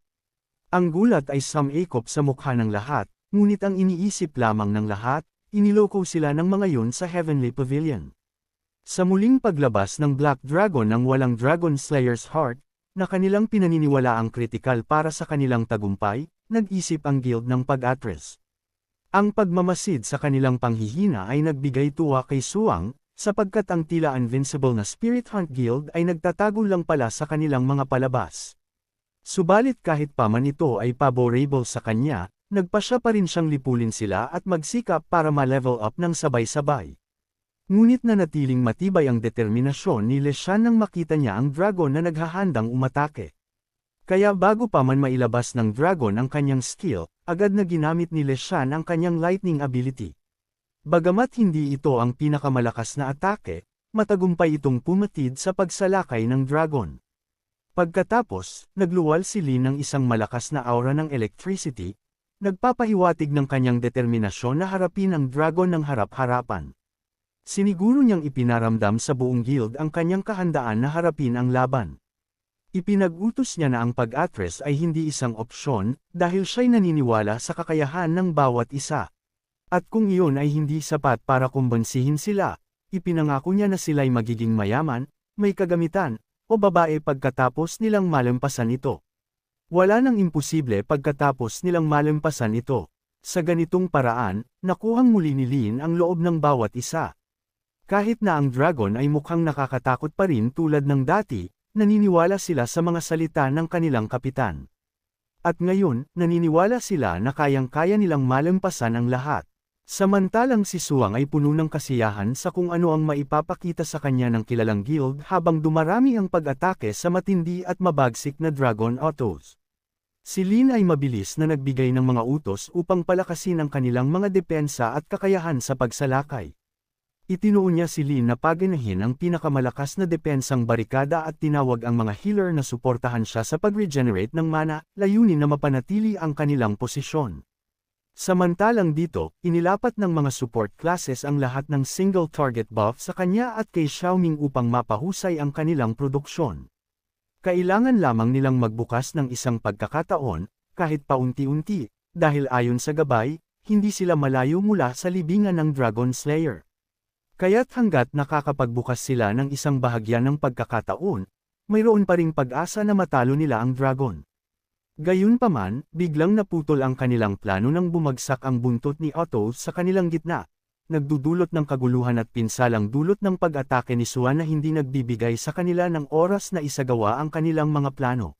Ang gulat ay sumikop sa mukha ng lahat, ngunit ang iniisip lamang ng lahat, iniloko sila ng mga yun sa Heavenly Pavilion. Sa muling paglabas ng Black Dragon ng walang Dragon Slayer's Heart, na kanilang pinaniniwala ang kritikal para sa kanilang tagumpay, nag-isip ang guild ng pag-atres. Ang pagmamasid sa kanilang panghihina ay nagbigay tuwa kay Suang, sapagkat ang tila invincible na Spirit Hunt Guild ay nagtatago lang pala sa kanilang mga palabas. Subalit kahit pa man ito ay favorable sa kanya, nagpasya pa rin siyang lipulin sila at magsikap para ma-level up ng sabay-sabay. Ngunit nanatiling matibay ang determinasyon ni Leshan nang makita niya ang dragon na naghahandang umatake. Kaya bago pa man mailabas ng dragon ang kanyang skill, agad na ginamit ni Leshan ang kanyang lightning ability. Bagamat hindi ito ang pinakamalakas na atake, matagumpay itong pumatid sa pagsalakay ng dragon. Pagkatapos, nagluwal si Lin ng isang malakas na aura ng electricity, nagpapahiwatig ng kanyang determinasyon na harapin ang dragon ng harap-harapan. Siniguro niyang ipinaramdam sa buong guild ang kanyang kahandaan na harapin ang laban. Ipinag-utos niya na ang pag-atres ay hindi isang opsyon, dahil siya'y naniniwala sa kakayahan ng bawat isa. At kung iyon ay hindi sapat para kumbansihin sila, ipinangako niya na sila'y magiging mayaman, may kagamitan, o babae pagkatapos nilang malampasan ito. Wala nang imposible pagkatapos nilang malampasan ito. Sa ganitong paraan, nakuhang muli ni Lin ang loob ng bawat isa. Kahit na ang dragon ay mukhang nakakatakot pa rin tulad ng dati, naniniwala sila sa mga salita ng kanilang kapitan. At ngayon, naniniwala sila na kayang-kaya nilang malampasan ang lahat. Samantalang si Suang ay puno ng kasiyahan sa kung ano ang maipapakita sa kanya ng kilalang guild habang dumarami ang pag-atake sa matindi at mabagsik na dragon autos. Si Lin ay mabilis na nagbigay ng mga utos upang palakasin ang kanilang mga depensa at kakayahan sa pagsalakay. Itinuon niya si Lin na paganahin ang pinakamalakas na depensang barikada at tinawag ang mga healer na suportahan siya sa pag-regenerate ng mana, layunin na mapanatili ang kanilang posisyon. Samantalang dito, inilapat ng mga support classes ang lahat ng single target buff sa kanya at kay Xiaoming upang mapahusay ang kanilang produksyon. Kailangan lamang nilang magbukas ng isang pagkakataon, kahit paunti-unti, dahil ayon sa gabay, hindi sila malayo mula sa libingan ng Dragon Slayer. Kaya't hanggat nakakapagbukas sila ng isang bahagya ng pagkakataon, mayroon pa ring pag-asa na matalo nila ang dragon. Gayunpaman, biglang naputol ang kanilang plano nang bumagsak ang buntot ni Otto sa kanilang gitna, nagdudulot ng kaguluhan at pinsalang dulot ng pag-atake ni Swan na hindi nagbibigay sa kanila ng oras na isagawa ang kanilang mga plano.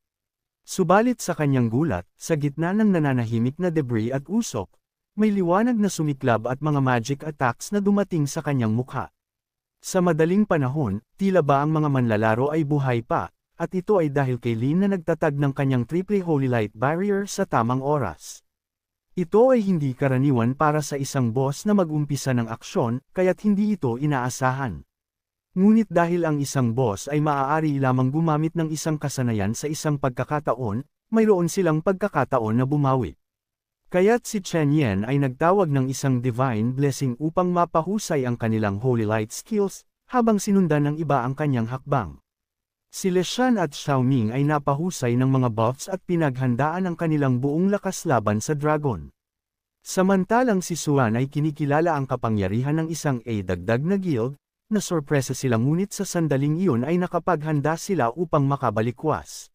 Subalit sa kanyang gulat, sa gitna ng nananahimik na debris at usok, may liwanag na sumiklab at mga magic attacks na dumating sa kanyang mukha. Sa madaling panahon, tila ba ang mga manlalaro ay buhay pa, at ito ay dahil kay Lin na nagtatag ng kanyang triple Holy Light Barrier sa tamang oras. Ito ay hindi karaniwan para sa isang boss na mag-umpisa ng aksyon, kaya't hindi ito inaasahan. Ngunit dahil ang isang boss ay maaari lamang gumamit ng isang kasanayan sa isang pagkakataon, mayroon silang pagkakataon na bumawi. Kaya't si Chen Yen ay nagtawag ng isang Divine Blessing upang mapahusay ang kanilang Holy Light skills, habang sinundan ng iba ang kanyang hakbang. Si Leshan at Xiaoming ay napahusay ng mga buffs at pinaghandaan ang kanilang buong lakas laban sa dragon. Samantalang si Suan ay kinikilala ang kapangyarihan ng isang dagdag na guild, na sorpresa sila ngunit sa sandaling iyon ay nakapaghanda sila upang makabalikwas.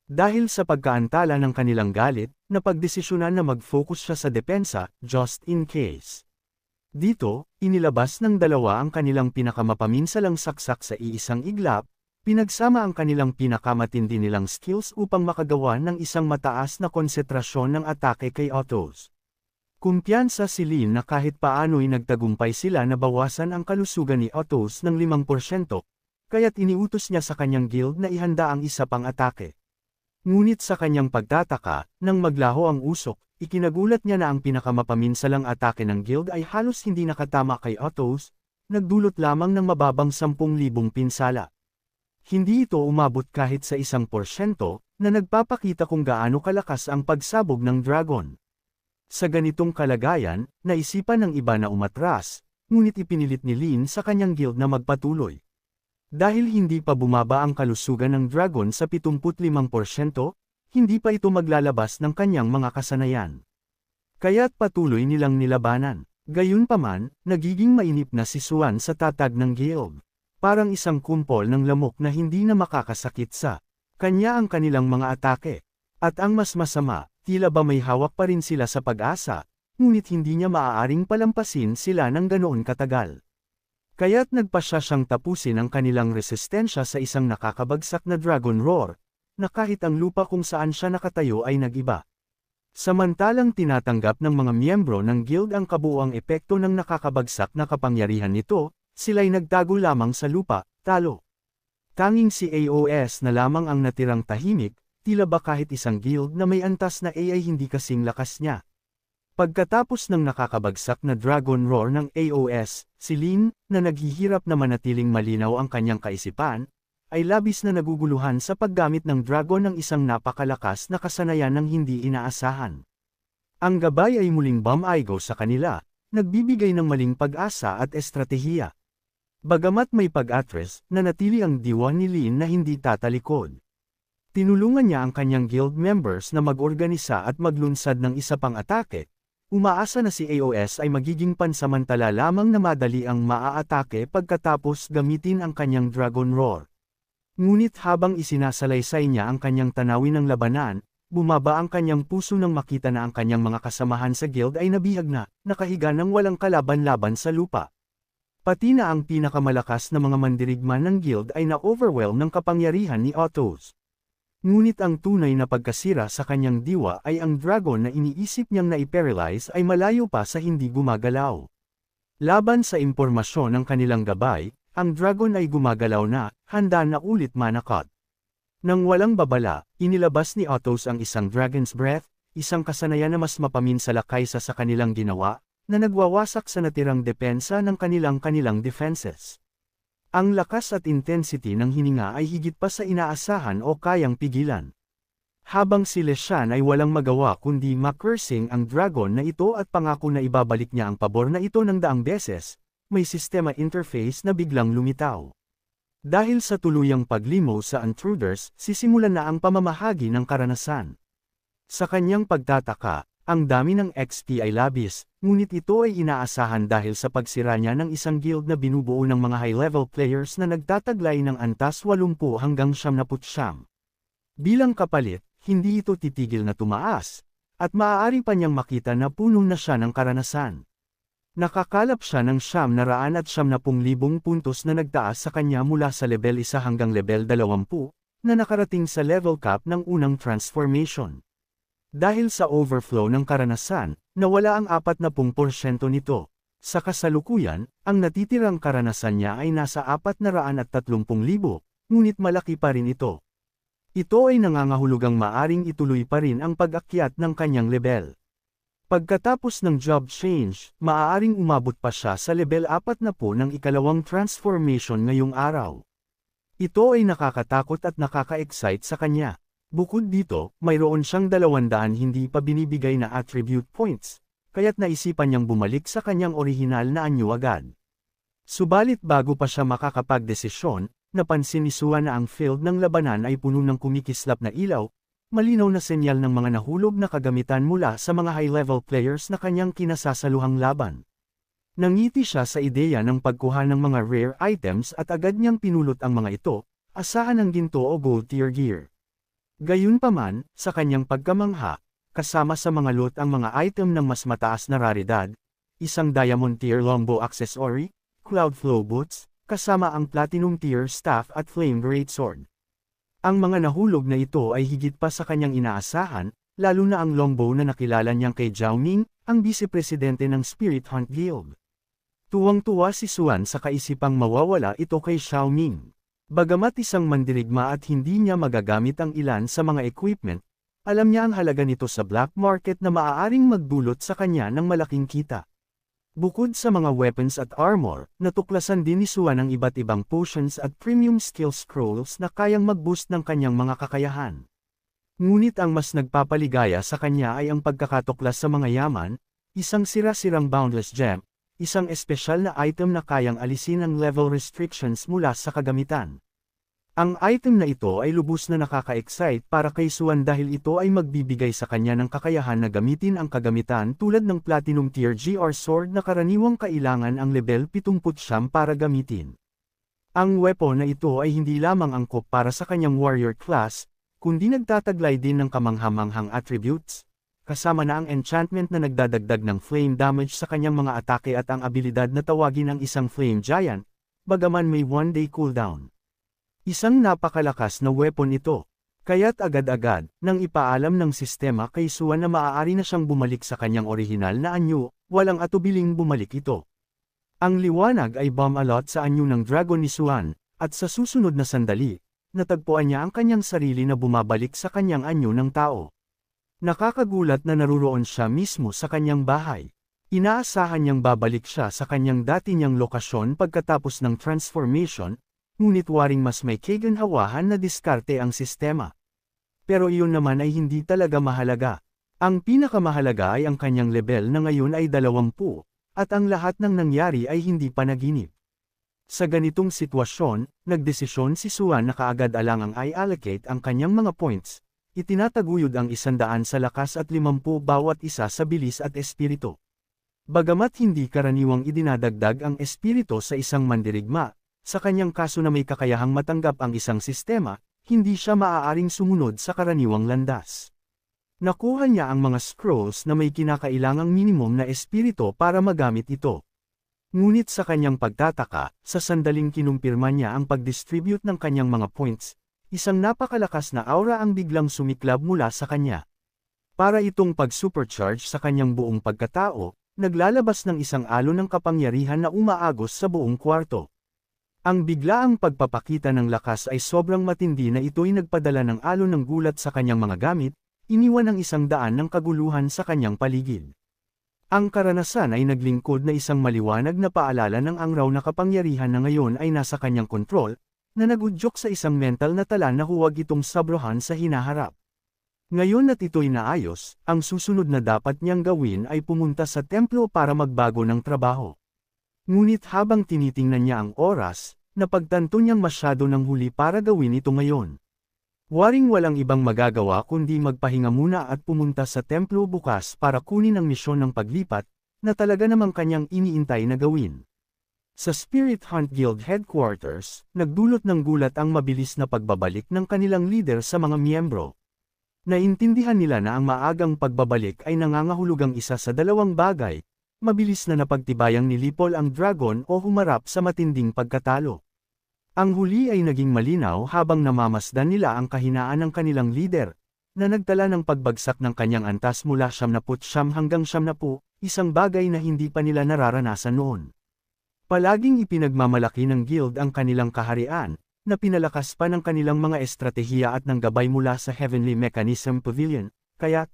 Dahil sa pagkaantala ng kanilang galit, napagdesisyonan na mag-focus siya sa depensa, just in case. Dito, inilabas ng dalawa ang kanilang pinakamapaminsalang saksak sa iisang iglap, pinagsama ang kanilang pinakamatindi nilang skills upang makagawa ng isang mataas na konsentrasyon ng atake kay Ottos. Kumpiyansa si Lin na kahit paano'y nagtagumpay sila na bawasan ang kalusugan ni Ottos ng 5%, kaya't iniutos niya sa kanyang guild na ihanda ang isa pang atake. Ngunit sa kanyang pagtataka, nang maglaho ang usok, ikinagulat niya na ang pinakamapaminsalang atake ng guild ay halos hindi nakatama kay Ottos, nagdulot lamang ng mababang 10,000 pinsala. Hindi ito umabot kahit sa 1% na nagpapakita kung gaano kalakas ang pagsabog ng dragon. Sa ganitong kalagayan, naisipan ng iba na umatras, ngunit ipinilit ni Lin sa kanyang guild na magpatuloy. Dahil hindi pa bumaba ang kalusugan ng dragon sa 75%, hindi pa ito maglalabas ng kanyang mga kasanayan. Kaya't patuloy nilang nilabanan. Gayunpaman, nagiging mainip na si Suan sa tatag ng guild. Parang isang kumpol ng lamok na hindi na makakasakit sa kanya ang kanilang mga atake. At ang mas masama, tila ba may hawak pa rin sila sa pag-asa, ngunit hindi niya maaaring palampasin sila ng ganoon katagal. Kaya't nagpasya siyang tapusin ang kanilang resistensya sa isang nakakabagsak na Dragon Roar, na kahit ang lupa kung saan siya nakatayo ay nag-iba. Samantalang tinatanggap ng mga miyembro ng guild ang kabuuang epekto ng nakakabagsak na kapangyarihan nito, sila'y nagtago lamang sa lupa, talo. Tanging si AOS na lamang ang natirang tahimik, tila ba kahit isang guild na may antas na ay hindi kasing lakas niya. Pagkatapos ng nakakabagsak na Dragon Roar ng AOS, si Lin, na naghihirap na manatiling malinaw ang kanyang kaisipan, ay labis na naguguluhan sa paggamit ng dragon ng isang napakalakas na kasanayan ng hindi inaasahan. Ang gabay ay muling bumaigo sa kanila, nagbibigay ng maling pag-asa at estratehiya. Bagamat may pag-atres, nanatili ang diwa ni Lin na hindi tatalikod. Tinulungan niya ang kanyang guild members na mag-organisa at maglunsad ng isa pang atake. Umaasa na si AOS ay magiging pansamantala lamang na madali ang maaatake pagkatapos gamitin ang kanyang Dragon Roar. Ngunit habang isinasalaysay niya ang kanyang tanawin ng labanan, bumaba ang kanyang puso nang makita na ang kanyang mga kasamahan sa guild ay nabihag na, nakahiga ng walang kalaban-laban sa lupa. Pati na ang pinakamalakas na mga mandirigma ng guild ay na-overwhelm ng kapangyarihan ni Ottos. Ngunit ang tunay na pagkasira sa kanyang diwa ay ang dragon na iniisip niyang na-paralyze ay malayo pa sa hindi gumagalaw. Laban sa impormasyon ng kanilang gabay, ang dragon ay gumagalaw na, handa na ulit manakot. Nang walang babala, inilabas ni Ottos ang isang Dragon's Breath, isang kasanayan na mas mapaminsala kaysa sa kanilang ginawa, na nagwawasak sa natirang depensa ng kanilang defenses. Ang lakas at intensity ng hininga ay higit pa sa inaasahan o kayang pigilan. Habang si Leshan ay walang magawa kundi makursing ang dragon na ito at pangako na ibabalik niya ang pabor na ito ng daang beses, may sistema interface na biglang lumitaw. Dahil sa tuluyang paglimo sa intruders, sisimulan na ang pamamahagi ng karanasan. Sa kanyang pagtataka, Ang dami ng XP ay labis, ngunit ito ay inaasahan dahil sa pagsira niya ng isang guild na binubuo ng mga high-level players na nagtataglay ng antas 80 hanggang 99. Bilang kapalit, hindi ito titigil na tumaas, at maaari pa niyang makita na puno na siya ng karanasan. Nakakalap siya ng 970,000 puntos na nagtaas sa kanya mula sa level 1 hanggang level 20, na nakarating sa level cap ng unang transformation. Dahil sa overflow ng karanasan, nawala ang 40% nito. Sa kasalukuyan, ang natitirang karanasan niya ay nasa 430,000, ngunit malaki pa rin ito. Ito ay nangangahulugang maaring ituloy pa rin ang pag-akyat ng kanyang level. Pagkatapos ng job change, maaaring umabot pa siya sa level 40 ng ikalawang transformation ngayong araw. Ito ay nakakatakot at nakaka-excite sa kanya. Bukod dito, mayroon siyang 200 hindi pa binibigay na attribute points, kaya't naisipan niyang bumalik sa kanyang orihinal na anyo agad. Subalit bago pa siya makakapagdesisyon, napansin ni Sua na ang field ng labanan ay puno ng kumikislap na ilaw, malinaw na senyal ng mga nahulog na kagamitan mula sa mga high-level players na kanyang kinasasaluhang laban. Nangiti siya sa ideya ng pagkuha ng mga rare items at agad niyang pinulot ang mga ito, asahan ng ginto o gold tier gear. Gayunpaman, sa kanyang pagkamangha, kasama sa mga loot ang mga item ng mas mataas na raridad, isang diamond tier longbow accessory, cloud flow boots, kasama ang platinum tier staff at flame greatsword. Ang mga nahulog na ito ay higit pa sa kanyang inaasahan, lalo na ang longbow na nakilala niyang kay Zhao Ming, ang vice-presidente ng Spirit Hunt Guild. Tuwang-tuwa si Suan sa kaisipang mawawala ito kay Xiao Ming. Bagamat isang mandirigma at hindi niya magagamit ang ilan sa mga equipment, alam niya ang halaga nito sa black market na maaaring magdulot sa kanya ng malaking kita. Bukod sa mga weapons at armor, natuklasan din ni Suan ang iba't ibang potions at premium skill scrolls na kayang mag-boost ng kanyang mga kakayahan. Ngunit ang mas nagpapaligaya sa kanya ay ang pagkakatuklas sa mga yaman, isang sira-sirang boundless gem, isang espesyal na item na kayang alisin ang level restrictions mula sa kagamitan. Ang item na ito ay lubos na nakaka-excite para kay Suan dahil ito ay magbibigay sa kanya ng kakayahan na gamitin ang kagamitan tulad ng Platinum Tier GR Sword na karaniwang kailangan ang level 70 para gamitin. Ang weapon na ito ay hindi lamang angkop para sa kanyang warrior class, kundi nagtataglay din ng kamanghamanghang attributes, kasama na ang enchantment na nagdadagdag ng flame damage sa kanyang mga atake at ang abilidad na tawagin ang isang flame giant, bagaman may one-day cooldown. Isang napakalakas na weapon ito, kaya't agad-agad, nang ipaalam ng sistema kay Suan na maaari na siyang bumalik sa kanyang orihinal na anyo, walang atubiling bumalik ito. Ang liwanag ay bumalot sa anyo ng dragon ni Suan, at sa susunod na sandali, natagpuan niya ang kanyang sarili na bumabalik sa kanyang anyo ng tao. Nakakagulat na naruroon siya mismo sa kanyang bahay. Inaasahan niyang babalik siya sa kanyang dati niyang lokasyon pagkatapos ng transformation, ngunit waring mas may kaganhawahan na diskarte ang sistema. Pero iyon naman ay hindi talaga mahalaga. Ang pinakamahalaga ay ang kanyang level na ngayon ay 20, at ang lahat ng nangyari ay hindi panaginip. Sa ganitong sitwasyon, nagdesisyon si Suan na kaagad alangang i-allocate ang kanyang mga points, itinataguyod ang 100 sa lakas at 50 bawat isa sa bilis at espiritu. Bagamat hindi karaniwang idinadagdag ang espiritu sa isang mandirigma, sa kanyang kaso na may kakayahang matanggap ang isang sistema, hindi siya maaaring sumunod sa karaniwang landas. Nakuha niya ang mga scrolls na may kinakailangang minimum na espiritu para magamit ito. Ngunit sa kanyang pagtataka, sa sandaling kinumpirma niya ang pag-distribute ng kanyang mga points, isang napakalakas na aura ang biglang sumiklab mula sa kanya. Para itong pag-supercharge sa kanyang buong pagkatao, naglalabas ng isang alon ng kapangyarihan na umaagos sa buong kwarto. Ang biglaang pagpapakita ng lakas ay sobrang matindi na ito'y nagpadala ng alon ng gulat sa kanyang mga gamit, iniwan ang 100 ng kaguluhan sa kanyang paligid. Ang karanasan ay naglingkod na isang maliwanag na paalala ng angraw na kapangyarihan na ngayon ay nasa kanyang kontrol, na nagudyok sa isang mental na tala na huwag itong sabrohan sa hinaharap. Ngayon at ito'y naayos, ang susunod na dapat niyang gawin ay pumunta sa templo para magbago ng trabaho. Ngunit habang tinitingnan niya ang oras, napagtanto niyang masyado ng huli para gawin ito ngayon. Waring walang ibang magagawa kundi magpahinga muna at pumunta sa templo bukas para kunin ang misyon ng paglipat, na talaga namang kanyang iniintay na gawin. Sa Spirit Hunt Guild Headquarters, nagdulot ng gulat ang mabilis na pagbabalik ng kanilang leader sa mga miyembro. Naintindihan nila na ang maagang pagbabalik ay nangangahulugang isa sa dalawang bagay, mabilis na napagtibayang nilipol ang dragon o humarap sa matinding pagkatalo. Ang huli ay naging malinaw habang namamasdan nila ang kahinaan ng kanilang leader, na nagtala ng pagbagsak ng kanyang antas mula 79 hanggang 70, isang bagay na hindi pa nila nararanasan noon. Palaging ipinagmamalaki ng guild ang kanilang kaharian, na pinalakas pa ng kanilang mga estratehiya at ng gabay mula sa Heavenly Mechanism Pavilion, kaya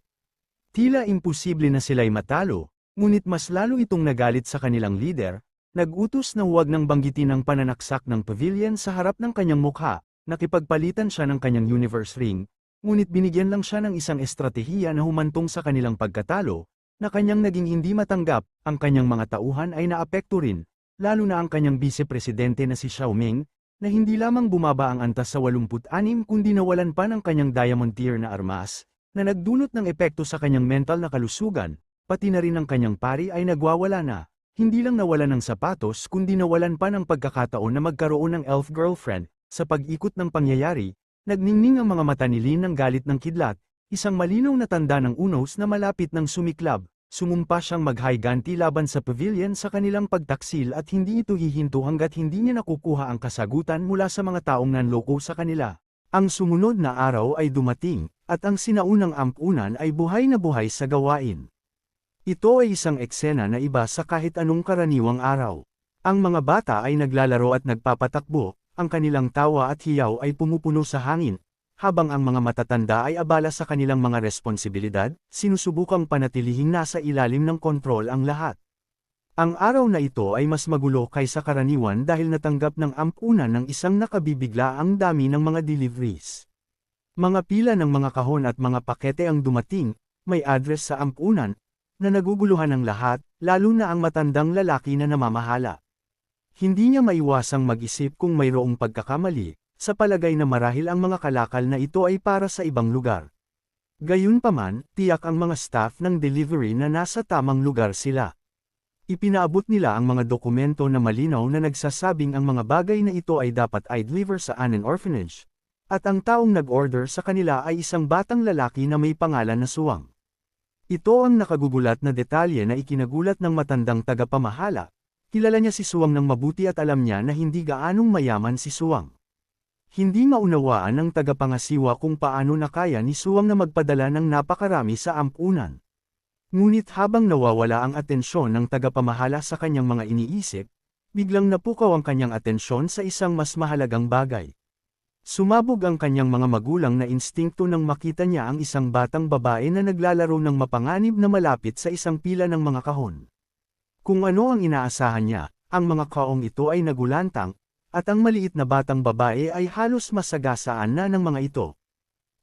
tila imposible na sila'y matalo, ngunit mas lalo itong nagalit sa kanilang leader. Nag-utos na huwag nang banggitin ang pananaksak ng pavilion sa harap ng kanyang mukha, nakipagpalitan siya ng kanyang universe ring, ngunit binigyan lang siya ng isang estratehiya na humantong sa kanilang pagkatalo, na kanyang naging hindi matanggap, ang kanyang mga tauhan ay naapekto rin, lalo na ang kanyang vice-presidente na si Xiao Ming, na hindi lamang bumaba ang antas sa 86 kundi nawalan pa ng kanyang diamond tier na armas, na nagdulot ng epekto sa kanyang mental na kalusugan, pati na rin ang kanyang pari ay nagwawala na. Hindi lang nawalan ng sapatos kundi nawalan pa ng pagkakataon na magkaroon ng elf girlfriend. Sa pag-ikot ng pangyayari, nagningning ang mga mata ni Lin ng galit ng kidlat, isang malinaw na tanda ng unos na malapit ng sumiklab. Sumumpa siyang maghiganti laban sa pavilion sa kanilang pagtaksil at hindi ito hihinto hanggat hindi niya nakukuha ang kasagutan mula sa mga taong nanloko sa kanila. Ang sumunod na araw ay dumating, at ang sinaunang ampunan ay buhay na buhay sa gawain. Ito ay isang eksena na iba sa kahit anong karaniwang araw. Ang mga bata ay naglalaro at nagpapatakbo, ang kanilang tawa at hiyaw ay pumupuno sa hangin, habang ang mga matatanda ay abala sa kanilang mga responsibilidad, sinusubukang panatilihing nasa ilalim ng kontrol ang lahat. Ang araw na ito ay mas magulo kaysa karaniwan dahil natanggap ng ampunan ng isang nakabibigla ang dami ng mga deliveries. Mga pila ng mga kahon at mga pakete ang dumating, may address sa ampunan, na naguguluhan ng lahat, lalo na ang matandang lalaki na namamahala. Hindi niya maiwasang mag-isip kung mayroong pagkakamali, sa palagay na marahil ang mga kalakal na ito ay para sa ibang lugar. Gayunpaman, tiyak ang mga staff ng delivery na nasa tamang lugar sila. Ipinaabot nila ang mga dokumento na malinaw na nagsasabing ang mga bagay na ito ay dapat i-deliver sa Anen Orphanage, at ang taong nag-order sa kanila ay isang batang lalaki na may pangalan na Suwang. Ito ang nakagugulat na detalye na ikinagulat ng matandang tagapamahala. Kilala niya si Suwang ng mabuti at alam niya na hindi gaanong mayaman si Suwang. Hindi maunawaan ng tagapangasiwa kung paano nakaya ni Suwang na magpadala ng napakarami sa ampunan. Ngunit habang nawawala ang atensyon ng tagapamahala sa kanyang mga iniisip, biglang napukaw ang kanyang atensyon sa isang mas mahalagang bagay. Sumabog ang kanyang mga magulang na instinkto nang makita niya ang isang batang babae na naglalaro ng mapanganib na malapit sa isang pila ng mga kahon. Kung ano ang inaasahan niya, ang mga kaong ito ay nagulantang, at ang maliit na batang babae ay halos masagasaan na ng mga ito.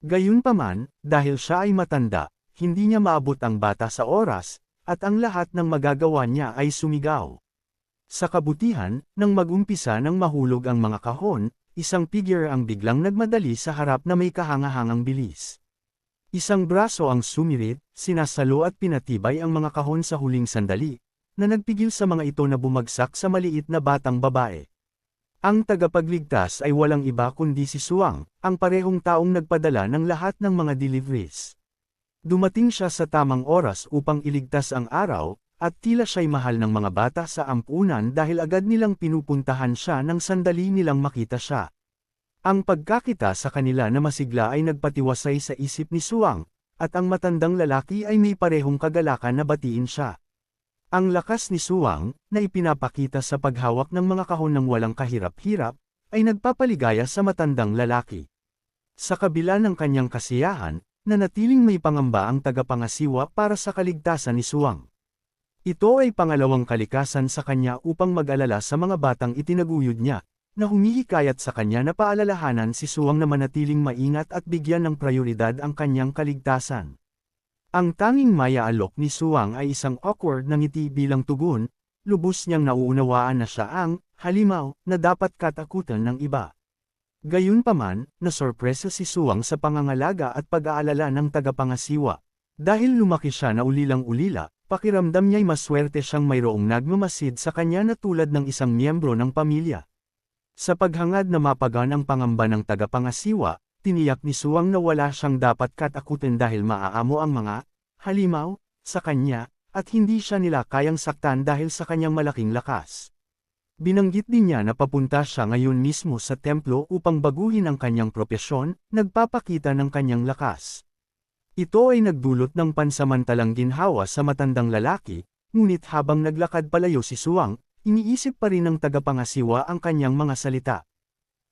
Gayunpaman, dahil siya ay matanda, hindi niya maabot ang bata sa oras, at ang lahat ng magagawa niya ay sumigaw. Sa kabutihan, nang magumpisa ng mahulog ang mga kahon, isang figure ang biglang nagmadali sa harap na may kahangahangang bilis. Isang braso ang sumirit, sinasalo at pinatibay ang mga kahon sa huling sandali, na nagpigil sa mga ito na bumagsak sa maliit na batang babae. Ang tagapagligtas ay walang iba kundi si Suwang, ang parehong taong nagpadala ng lahat ng mga deliveries. Dumating siya sa tamang oras upang iligtas ang araw, at tila siya'y mahal ng mga bata sa ampunan dahil agad nilang pinupuntahan siya nang sandali nilang makita siya. Ang pagkakita sa kanila na masigla ay nagpatiwasay sa isip ni Suwang, at ang matandang lalaki ay may parehong kagalakan na batiin siya. Ang lakas ni Suwang, na ipinapakita sa paghawak ng mga kahon ng walang kahirap-hirap, ay nagpapaligaya sa matandang lalaki. Sa kabila ng kanyang kasiyahan, nanatiling may pangamba ang tagapangasiwa para sa kaligtasan ni Suwang. Ito ay pangalawang kalikasan sa kanya upang mag-alala sa mga batang itinaguyod niya, na humihikayat sa kanya na paalalahanan si Suwang na manatiling maingat at bigyan ng prioridad ang kanyang kaligtasan. Ang tanging maya-alok ni Suwang ay isang awkward na ngiti bilang tugon, lubos niyang nauunawaan na siya ang halimaw na dapat katakutan ng iba. Gayunpaman, nasorpresa si Suwang sa pangangalaga at pag-aalala ng tagapangasiwa. Dahil lumaki siya na ulilang-ulila, pakiramdam niya'y maswerte siyang mayroong nagmamasid sa kanya na tulad ng isang miyembro ng pamilya. Sa paghangad na mapagan ang pangamba ng tagapangasiwa, tiniyak ni Suwang na wala siyang dapat katakutin dahil maaamo ang mga halimaw sa kanya, at hindi siya nila kayang saktan dahil sa kanyang malaking lakas. Binanggit din niya na papunta siya ngayon mismo sa templo upang baguhin ang kanyang propesyon, nagpapakita ng kanyang lakas. Ito ay nagdulot ng pansamantalang ginhawa sa matandang lalaki, ngunit habang naglakad palayo si Suwang, iniisip pa rin ng tagapangasiwa ang kanyang mga salita.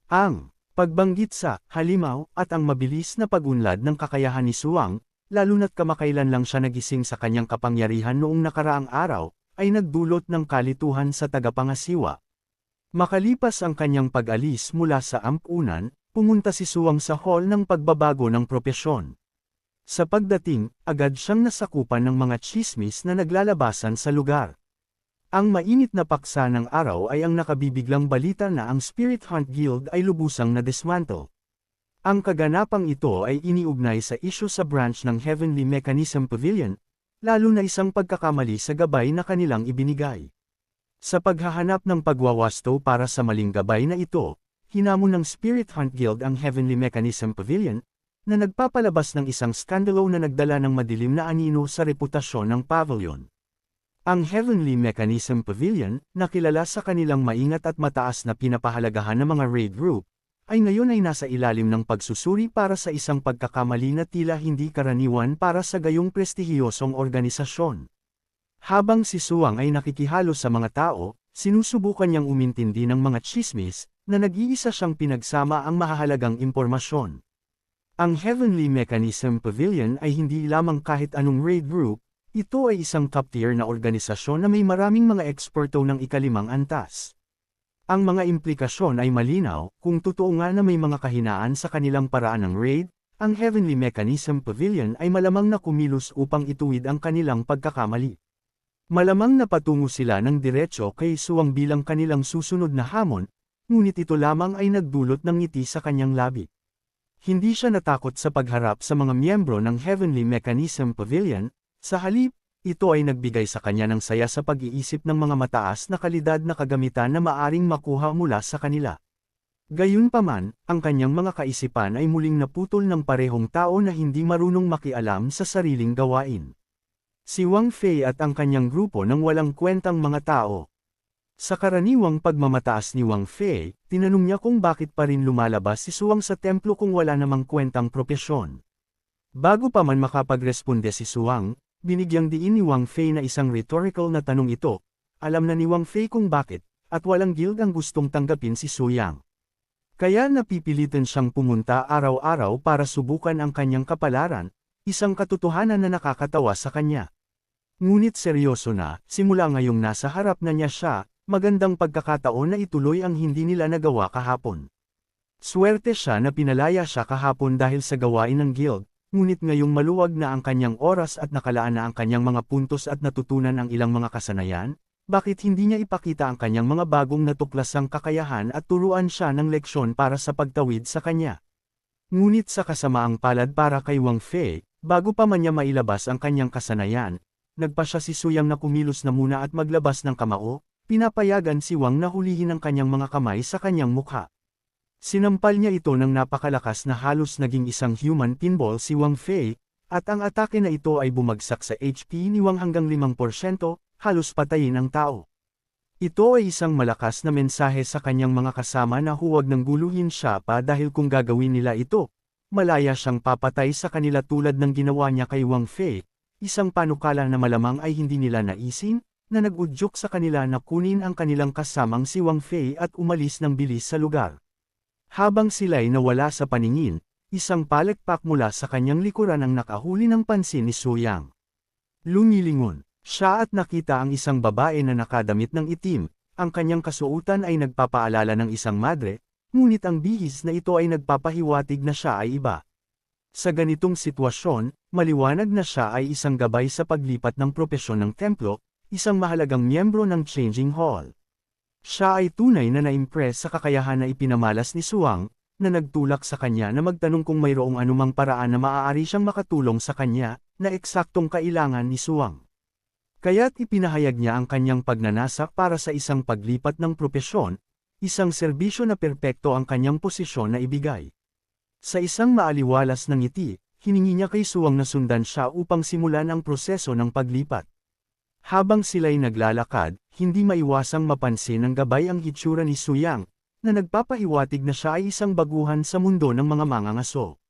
Ang pagbanggit sa halimaw at ang mabilis na pag-unlad ng kakayahan ni Suwang, lalo na't kamakailan lang siya nagising sa kanyang kapangyarihan noong nakaraang araw, ay nagdulot ng kalituhan sa tagapangasiwa. Makalipas ang kanyang pag-alis mula sa ampunan, pumunta si Suwang sa hall ng pagbabago ng propesyon. Sa pagdating, agad siyang nasakupan ng mga tsismis na naglalabasan sa lugar. Ang mainit na paksa ng araw ay ang nakabibiglang balita na ang Spirit Hunt Guild ay lubusang na-dismantle. Ang kaganapang ito ay iniugnay sa isyu sa branch ng Heavenly Mechanism Pavilion, lalo na isang pagkakamali sa gabay na kanilang ibinigay. Sa paghahanap ng pagwawasto para sa maling gabay na ito, hinamon ng Spirit Hunt Guild ang Heavenly Mechanism Pavilion, na nagpapalabas ng isang skandalo na nagdala ng madilim na anino sa reputasyon ng pavilion. Ang Heavenly Mechanism Pavilion, na kilala sa kanilang maingat at mataas na pinapahalagahan ng mga raid group, ay ngayon ay nasa ilalim ng pagsusuri para sa isang pagkakamali na tila hindi karaniwan para sa gayong prestihiyosong organisasyon. Habang si Suwang ay nakikihalo sa mga tao, sinusubukan niyang umintindi ng mga tsismis, na nag-iisa siyang pinagsama ang mahahalagang impormasyon. Ang Heavenly Mechanism Pavilion ay hindi lamang kahit anong raid group, ito ay isang top-tier na organisasyon na may maraming mga eksperto ng ikalimang antas. Ang mga implikasyon ay malinaw, kung totoo nga na may mga kahinaan sa kanilang paraan ng raid, ang Heavenly Mechanism Pavilion ay malamang na kumilos upang ituwid ang kanilang pagkakamali. Malamang na patungo sila ng diretso kay Suwang bilang kanilang susunod na hamon, ngunit ito lamang ay nagdulot ng ngiti sa kanyang labi. Hindi siya natakot sa pagharap sa mga miyembro ng Heavenly Mechanism Pavilion, sa halip, ito ay nagbigay sa kanya ng saya sa pag-iisip ng mga mataas na kalidad na kagamitan na maaring makuha mula sa kanila. Gayunpaman, ang kanyang mga kaisipan ay muling naputol ng parehong tao na hindi marunong makialam sa sariling gawain. Si Wang Fei at ang kanyang grupo ng walang kwentang mga tao. Sa karaniwang pagmamataas ni Wang Fei, tinanong niya kung bakit pa rin lumalabas si Suwang sa templo kung wala namang kwentang propesyon. Bago pa man makapagresponde si Suwang, binigyang diin ni Wang Fei na isang rhetorical na tanong ito, alam na ni Wang Fei kung bakit, at walang guild ang gustong tanggapin si Suyang. Kaya napipilitan siyang pumunta araw-araw para subukan ang kanyang kapalaran, isang katotohanan na nakakatawa sa kanya. Ngunit seryoso na, simula ngayong nasa harap na niya siya, magandang pagkakataon na ituloy ang hindi nila nagawa kahapon. Swerte siya na pinalaya siya kahapon dahil sa gawain ng guild. Ngunit ngayong maluwag na ang kanyang oras at nakalaan na ang kanyang mga puntos at natutunan ang ilang mga kasanayan, bakit hindi niya ipakita ang kanyang mga bagong natuklasang kakayahan at turuan siya ng leksyon para sa pagtawid sa kanya? Ngunit sa kasamaang palad para kay Wang Fei, bago pa man niya mailabas ang kanyang kasanayan, nagpa siya si Suyang na kumilos na muna at maglabas ng kamao, pinapayagan si Wang na hulihin ang kanyang mga kamay sa kanyang mukha. Sinampal niya ito ng napakalakas na halos naging isang human pinball si Wang Fei, at ang atake na ito ay bumagsak sa HP ni Wang hanggang 5%, halos patayin ang tao. Ito ay isang malakas na mensahe sa kanyang mga kasama na huwag nang guluhin siya pa dahil kung gagawin nila ito, malaya siyang papatay sa kanila tulad ng ginawa niya kay Wang Fei, isang panukala na malamang ay hindi nila naisin, na nag-udyok sa kanila na kunin ang kanilang kasamang si Wang Fei at umalis ng bilis sa lugar. Habang sila'y nawala sa paningin, isang palekpak mula sa kanyang likuran ang nakahuli ng pansin ni Suyang. Lumilingon siya at nakita ang isang babae na nakadamit ng itim, ang kanyang kasuotan ay nagpapaalala ng isang madre, ngunit ang bihis na ito ay nagpapahiwatig na siya ay iba. Sa ganitong sitwasyon, maliwanag na siya ay isang gabay sa paglipat ng propesyon ng templo, isang mahalagang miyembro ng Changing Hall. Siya ay tunay na na-impress sa kakayahan na ipinamalas ni Suwang, na nagtulak sa kanya na magtanong kung mayroong anumang paraan na maaari siyang makatulong sa kanya, na eksaktong kailangan ni Suwang. Kaya't ipinahayag niya ang kanyang pagnanasa para sa isang paglipat ng propesyon, isang serbisyo na perpekto ang kanyang posisyon na ibigay. Sa isang maaliwalas na ngiti, hiningi niya kay Suwang na sundan siya upang simulan ang proseso ng paglipat. Habang sila'y naglalakad, hindi maiwasang mapansin ng gabay ang hitsura ni Suyang, na nagpapahiwatig na siya ay isang baguhan sa mundo ng mga mangangaso.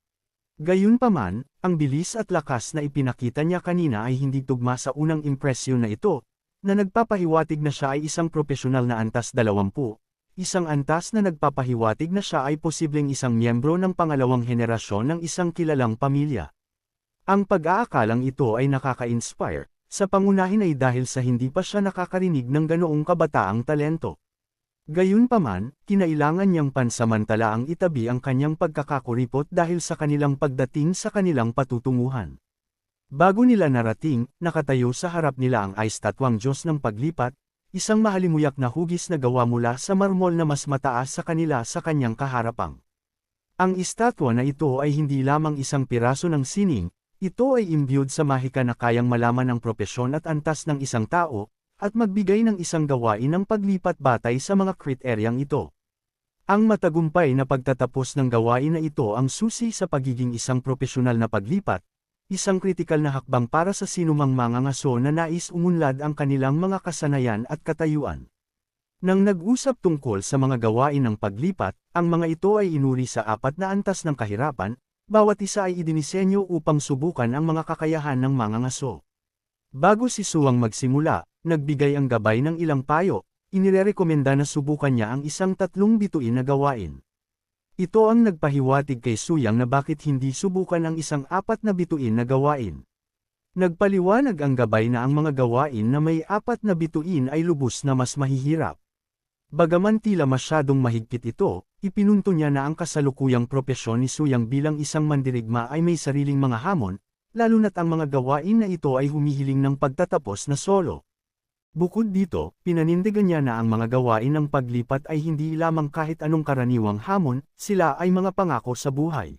Gayunpaman, ang bilis at lakas na ipinakita niya kanina ay hindi tugma sa unang impresyon na ito, na nagpapahiwatig na siya ay isang propesyonal na antas 20, isang antas na nagpapahiwatig na siya ay posibleng isang miyembro ng pangalawang henerasyon ng isang kilalang pamilya. Ang pag-aakalang ito ay nakaka-inspire, sa pangunahin ay dahil sa hindi pa siya nakakarinig ng ganoong kabataang talento. Gayunpaman, kinailangan niyang pansamantala ang itabi ang kanyang pagkakakuripot dahil sa kanilang pagdating sa kanilang patutunguhan. Bago nila narating, nakatayo sa harap nila ang estatwang Diyos ng paglipat, isang mahalimuyak na hugis na gawa mula sa marmol na mas mataas sa kanila sa kanyang kaharapang. Ang estatwa na ito ay hindi lamang isang piraso ng sining, ito ay imbued sa mahika na kayang malaman ang propesyon at antas ng isang tao, at magbigay ng isang gawain ng paglipat batay sa mga kriteryang ito. Ang matagumpay na pagtatapos ng gawain na ito ang susi sa pagiging isang propesyonal na paglipat, isang kritikal na hakbang para sa sinumang mangangaso na nais umunlad ang kanilang mga kasanayan at katayuan. Nang nag-usap tungkol sa mga gawain ng paglipat, ang mga ito ay inuri sa 4 na antas ng kahirapan, bawat isa ay idinisenyo upang subukan ang mga kakayahan ng mangangaso. Bago si Suwang magsimula, nagbigay ang gabay ng ilang payo, inirekomenda na subukan niya ang isang 3 bituin na gawain. Ito ang nagpahiwatig kay Suyang na bakit hindi subukan ang isang 4 na bituin na gawain. Nagpaliwanag ang gabay na ang mga gawain na may 4 na bituin ay lubos na mas mahihirap. Bagaman tila masyadong mahigpit ito, ipinunto niya na ang kasalukuyang propesyon ni Suyang bilang isang mandirigma ay may sariling mga hamon, lalo na't ang mga gawain na ito ay humihiling ng pagtatapos na solo. Bukod dito, pinanindigan niya na ang mga gawain ng paglipat ay hindi lamang kahit anong karaniwang hamon, sila ay mga pangako sa buhay.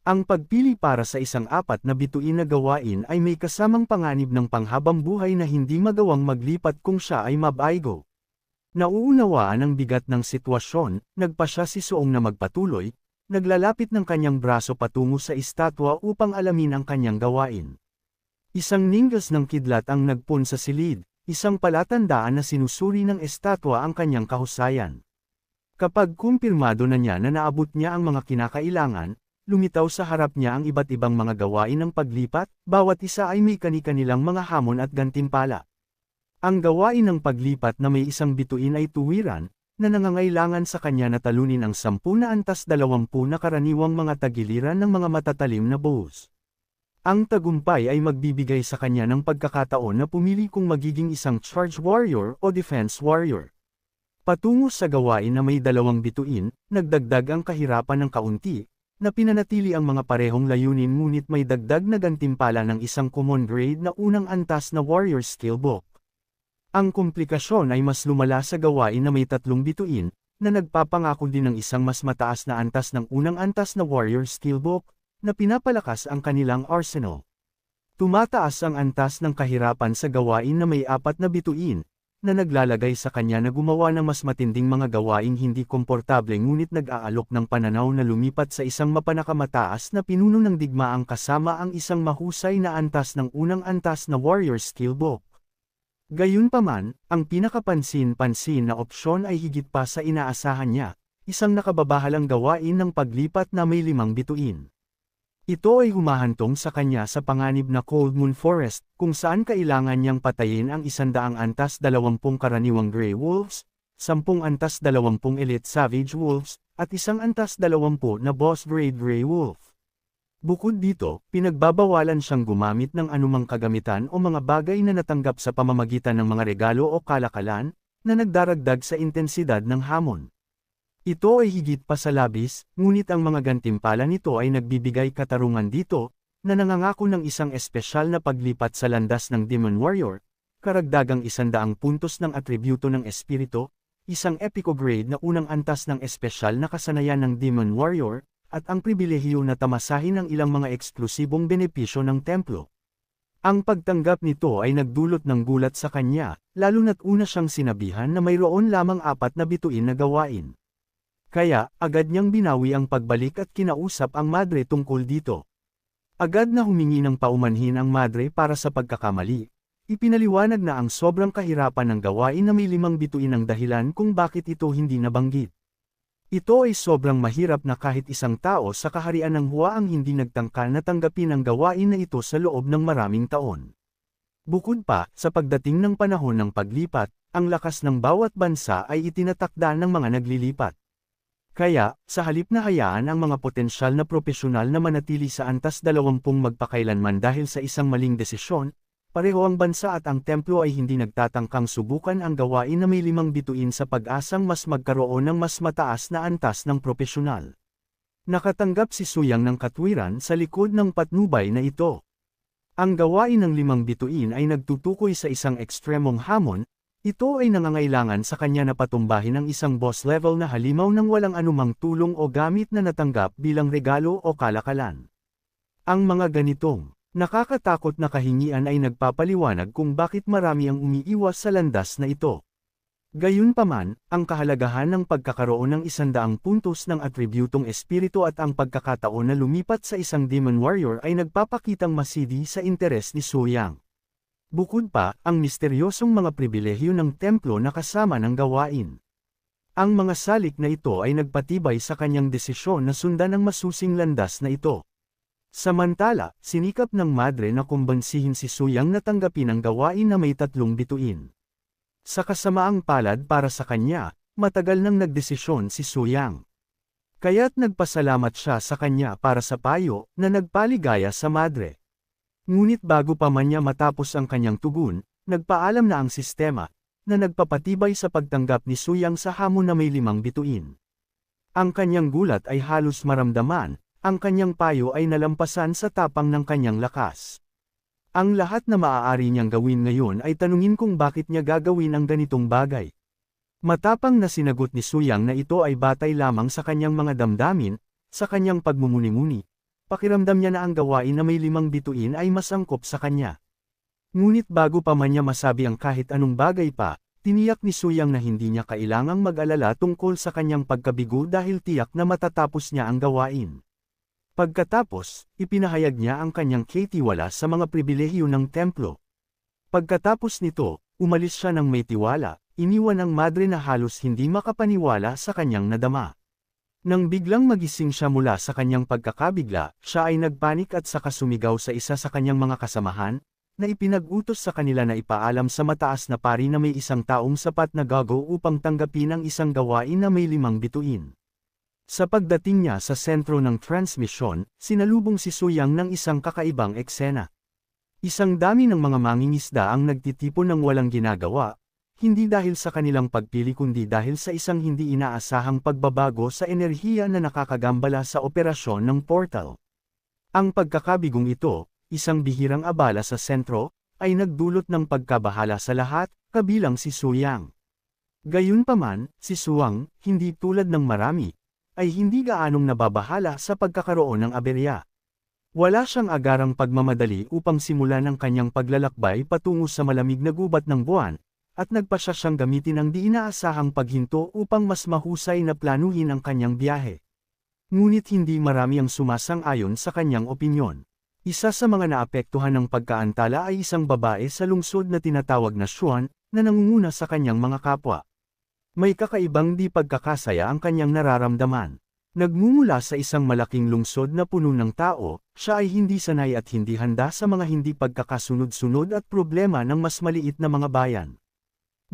Ang pagpili para sa isang 4 na bituin na gawain ay may kasamang panganib ng panghabang buhay na hindi magawang maglipat kung siya ay mabaygo. Nauunawaan ang bigat ng sitwasyon, nagpa siya si Suong na magpatuloy, naglalapit ng kanyang braso patungo sa estatwa upang alamin ang kanyang gawain. Isang ninggas ng kidlat ang nagpun sa silid, isang palatandaan na sinusuri ng estatwa ang kanyang kahusayan. Kapag kumpirmado na niya na naabot niya ang mga kinakailangan, lumitaw sa harap niya ang iba't ibang mga gawain ng paglipat, bawat isa ay may kani-kanilang mga hamon at gantimpala. Ang gawain ng paglipat na may isang bituin ay tuwiran, na nangangailangan sa kanya na talunin ang 10 na antas 20 na karaniwang mga tagiliran ng mga matatalim na bows. Ang tagumpay ay magbibigay sa kanya ng pagkakataon na pumili kung magiging isang charge warrior o defense warrior. Patungo sa gawain na may 2 bituin, nagdagdag ang kahirapan ng kaunti, na pinanatili ang mga parehong layunin ngunit may dagdag na gantimpala ng isang common grade na unang antas na warrior skill book. Ang komplikasyon ay mas lumala sa gawain na may 3 bituin, na nagpapangako din ng isang mas mataas na antas ng unang antas na warrior skill book, na pinapalakas ang kanilang arsenal. Tumataas ang antas ng kahirapan sa gawain na may 4 na bituin, na naglalagay sa kanya na gumawa ng mas matinding mga gawaing hindi komportable ngunit nag-aalok ng pananaw na lumipat sa isang mapanakamataas na pinuno ng digmaang kasama ang isang mahusay na antas ng unang antas na warrior skill book. Gayunpaman, ang pinakapansin-pansin na opsyon ay higit pa sa inaasahan niya, isang nakababahalang gawain ng paglipat na may 5 bituin. Ito ay humahantong sa kanya sa panganib na Cold Moon Forest, kung saan kailangan niyang patayin ang 100 antas 20 karaniwang Grey Wolves, 10 antas 20 Elite Savage Wolves, at 1 antas 20 na Boss Grade Grey Wolf. Bukod dito, pinagbabawalan siyang gumamit ng anumang kagamitan o mga bagay na natanggap sa pamamagitan ng mga regalo o kalakalan, na nagdaragdag sa intensidad ng hamon. Ito ay higit pa sa labis, ngunit ang mga gantimpala nito ay nagbibigay katarungan dito, na nangangako ng isang espesyal na paglipat sa landas ng Demon Warrior, karagdagang 100 puntos ng atributo ng espiritu, isang epico grade na unang antas ng espesyal na kasanayan ng Demon Warrior, at ang pribilehiyo na tamasahin ng ilang mga eksklusibong benepisyo ng templo. Ang pagtanggap nito ay nagdulot ng gulat sa kanya, lalo na't una siyang sinabihan na mayroon lamang 4 na bituin na gawain. Kaya, agad niyang binawi ang pagbalik at kinausap ang madre tungkol dito. Agad na humingi ng paumanhin ang madre para sa pagkakamali. Ipinaliwanag na ang sobrang kahirapan ng gawain na may 5 bituin ang dahilan kung bakit ito hindi nabanggit. Ito ay sobrang mahirap na kahit isang tao sa kaharian ng Hua ang hindi nagtangka na tanggapin ang gawain na ito sa loob ng maraming taon. Bukod pa, sa pagdating ng panahon ng paglipat, ang lakas ng bawat bansa ay itinatakda ng mga naglilipat. Kaya, sa halip na hayaan ang mga potensyal na propesyonal na manatili sa antas 20 magpakailanman dahil sa isang maling desisyon, pareho ang bansa at ang templo ay hindi nagtatangkang subukan ang gawain na may 5 bituin sa pag-asang mas magkaroon ng mas mataas na antas ng propesyonal. Nakatanggap si Suyang ng katwiran sa likod ng patnubay na ito. Ang gawain ng 5 bituin ay nagtutukoy sa isang ekstremong hamon, ito ay nangangailangan sa kanya na patumbahin ang isang boss level na halimaw ng walang anumang tulong o gamit na natanggap bilang regalo o kalakalan. Ang mga ganitong nakakatakot na kahingian ay nagpapaliwanag kung bakit marami ang umiiwas sa landas na ito. Gayunpaman, ang kahalagahan ng pagkakaroon ng 100 puntos ng atributong espiritu at ang pagkakataon na lumipat sa isang Demon Warrior ay nagpapakitang masidi sa interes ni Suyang. Bukod pa, ang misteryosong mga pribilehyo ng templo na kasama ng gawain. Ang mga salik na ito ay nagpatibay sa kanyang desisyon na sundan ang masusing landas na ito. Samantala, sinikap ng madre na kumbansihin si Suyang na tanggapin ang gawain na may 3 bituin. Sa kasamaang palad para sa kanya, matagal nang nagdesisyon si Suyang. Kaya't nagpasalamat siya sa kanya para sa payo na nagpaligaya sa madre. Ngunit bago pa man niya matapos ang kanyang tugon, nagpaalam na ang sistema, na nagpapatibay sa pagtanggap ni Suyang sa hamon na may 5 bituin. Ang kanyang gulat ay halos maramdaman. Ang kanyang payo ay nalampasan sa tapang ng kanyang lakas. Ang lahat na maaari niyang gawin ngayon ay tanungin kung bakit niya gagawin ang ganitong bagay. Matapang na sinagot ni Suyang na ito ay batay lamang sa kanyang mga damdamin, sa kanyang pagmumuni-muni. Pakiramdam niya na ang gawain na may 5 bituin ay mas angkop sa kanya. Ngunit bago pa man niya masabi ang kahit anong bagay pa, tiniyak ni Suyang na hindi niya kailangang mag-alala tungkol sa kanyang pagkabigo dahil tiyak na matatapos niya ang gawain. Pagkatapos, ipinahayag niya ang kanyang katiwala sa mga pribilehiyo ng templo. Pagkatapos nito, umalis siya ng may tiwala, iniwan ang madre na halos hindi makapaniwala sa kanyang nadama. Nang biglang magising siya mula sa kanyang pagkakabigla, siya ay nagpanik at saka sumigaw sa isa sa kanyang mga kasamahan, na ipinag-utos sa kanila na ipaalam sa mataas na pari na may isang taong sapat na gago upang tanggapin ang isang gawain na may 5 bituin. Sa pagdating niya sa sentro ng transmisyon, sinalubong si Suyang ng isang kakaibang eksena. Isang dami ng mga mangingisda ang nagtitipon ng walang ginagawa, hindi dahil sa kanilang pagpili kundi dahil sa isang hindi inaasahang pagbabago sa enerhiya na nakakagambala sa operasyon ng portal. Ang pagkakabigong ito, isang bihirang abala sa sentro, ay nagdulot ng pagkabahala sa lahat, kabilang si Suyang. Gayunpaman, si Suyang, hindi tulad ng marami, ay hindi gaanong nababahala sa pagkakaroon ng aberya. Wala siyang agarang pagmamadali upang simulan ang kanyang paglalakbay patungo sa malamig na gubat ng buwan, at nagpasya siyang gamitin ang di inaasahang paghinto upang mas mahusay na planuhin ang kanyang biyahe. Ngunit hindi marami ang sumasang-ayon sa kanyang opinyon. Isa sa mga naapektuhan ng pagkaantala ay isang babae sa lungsod na tinatawag na Xuan, na nangunguna sa kanyang mga kapwa. May kakaibang di pagkakasaya ang kanyang nararamdaman. Nagmumula sa isang malaking lungsod na puno ng tao, siya ay hindi sanay at hindi handa sa mga hindi pagkakasunod-sunod at problema ng mas maliit na mga bayan.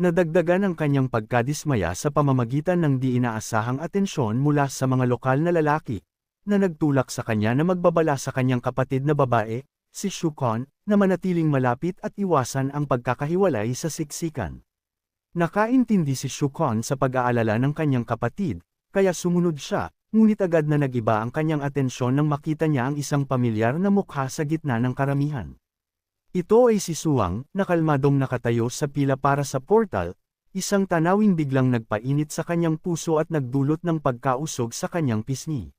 Nadagdagan ang kanyang pagkadismaya sa pamamagitan ng di inaasahang atensyon mula sa mga lokal na lalaki, na nagtulak sa kanya na magbabala sa kanyang kapatid na babae, si Shukon, na manatiling malapit at iwasan ang pagkakahiwalay sa siksikan. Nakaintindi si Shukon sa pag-aalala ng kanyang kapatid, kaya sumunod siya, ngunit agad na nag-iba ang kanyang atensyon nang makita niya ang isang pamilyar na mukha sa gitna ng karamihan. Ito ay si Suwang, na kalmadong nakatayo sa pila para sa portal, isang tanawing biglang nagpainit sa kanyang puso at nagdulot ng pagkausog sa kanyang pisngi.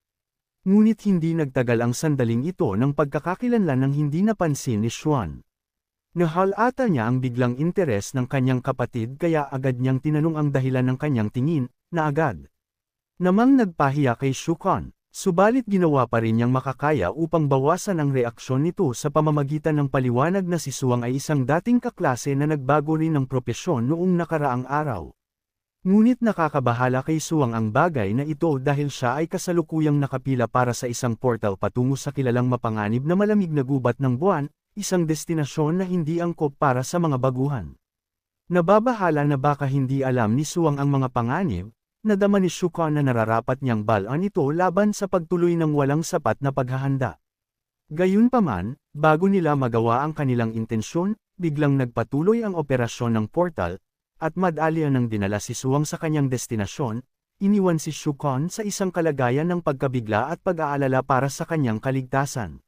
Ngunit hindi nagtagal ang sandaling ito ng pagkakakilanlan ng hindi napansin ni Xuan. Nahalata niya ang biglang interes ng kanyang kapatid kaya agad niyang tinanong ang dahilan ng kanyang tingin, na agad namang nagpahiya kay Xuan. Subalit ginawa pa rin niyang makakaya upang bawasan ang reaksyon nito sa pamamagitan ng paliwanag na si Suwang ay isang dating kaklase na nagbago rin ng propesyon noong nakaraang araw. Ngunit nakakabahala kay Suwang ang bagay na ito dahil siya ay kasalukuyang nakapila para sa isang portal patungo sa kilalang mapanganib na malamig na gubat ng buwan, isang destinasyon na hindi angkop para sa mga baguhan. Nababahala na baka hindi alam ni Suwang ang mga panganib, nadama ni Xuan na nararapat niyang balaan ito laban sa pagtuloy ng walang sapat na paghahanda. Gayunpaman, bago nila magawa ang kanilang intensyon, biglang nagpatuloy ang operasyon ng portal, at madali nang dinala si Suwang sa kanyang destinasyon, iniwan si Xuan sa isang kalagayan ng pagkabigla at pag-aalala para sa kanyang kaligtasan.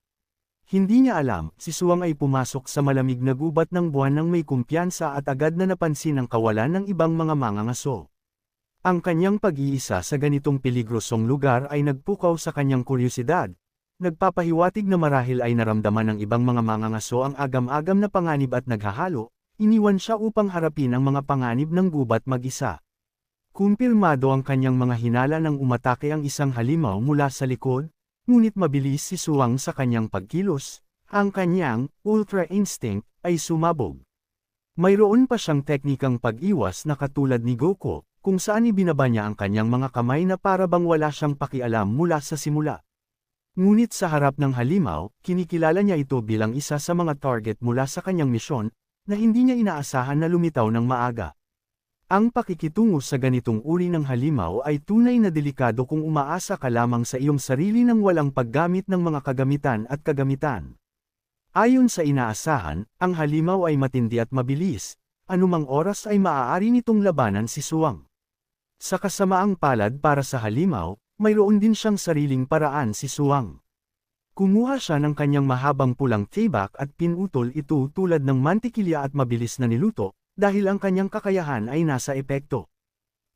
Hindi niya alam, si Suwang ay pumasok sa malamig na gubat ng buwan ng may kumpiyansa at agad na napansin ang kawalan ng ibang mga mangangaso. Ang kanyang pag-iisa sa ganitong peligrosong lugar ay nagpukaw sa kanyang kuryosidad. Nagpapahiwatig na marahil ay naramdaman ng ibang mga mangangaso ang agam-agam na panganib at naghahalo, iniwan siya upang harapin ang mga panganib ng gubat mag-isa. Kumpirmado ang kanyang mga hinala nang umatake ang isang halimaw mula sa likod, ngunit mabilis si Suwang sa kanyang pagkilos, ang kanyang ultra instinct ay sumabog. Mayroon pa siyang teknikang pag-iwas na katulad ni Goku, kung saan ibinaba niya ang kanyang mga kamay na para bang wala siyang pakialam mula sa simula. Ngunit sa harap ng halimaw, kinikilala niya ito bilang isa sa mga target mula sa kanyang misyon, na hindi niya inaasahan na lumitaw ng maaga. Ang pakikitungo sa ganitong uri ng halimaw ay tunay na delikado kung umaasa ka lamang sa iyong sarili ng walang paggamit ng mga kagamitan at kagamitan. Ayon sa inaasahan, ang halimaw ay matindi at mabilis, anumang oras ay maaari nitong labanan si Suwang. Sa kasamaang palad para sa halimaw, mayroon din siyang sariling paraan si Suwang. Kumuha siya ng kanyang mahabang pulang tibak at pinutol ito tulad ng mantikilya at mabilis na niluto, dahil ang kanyang kakayahan ay nasa epekto.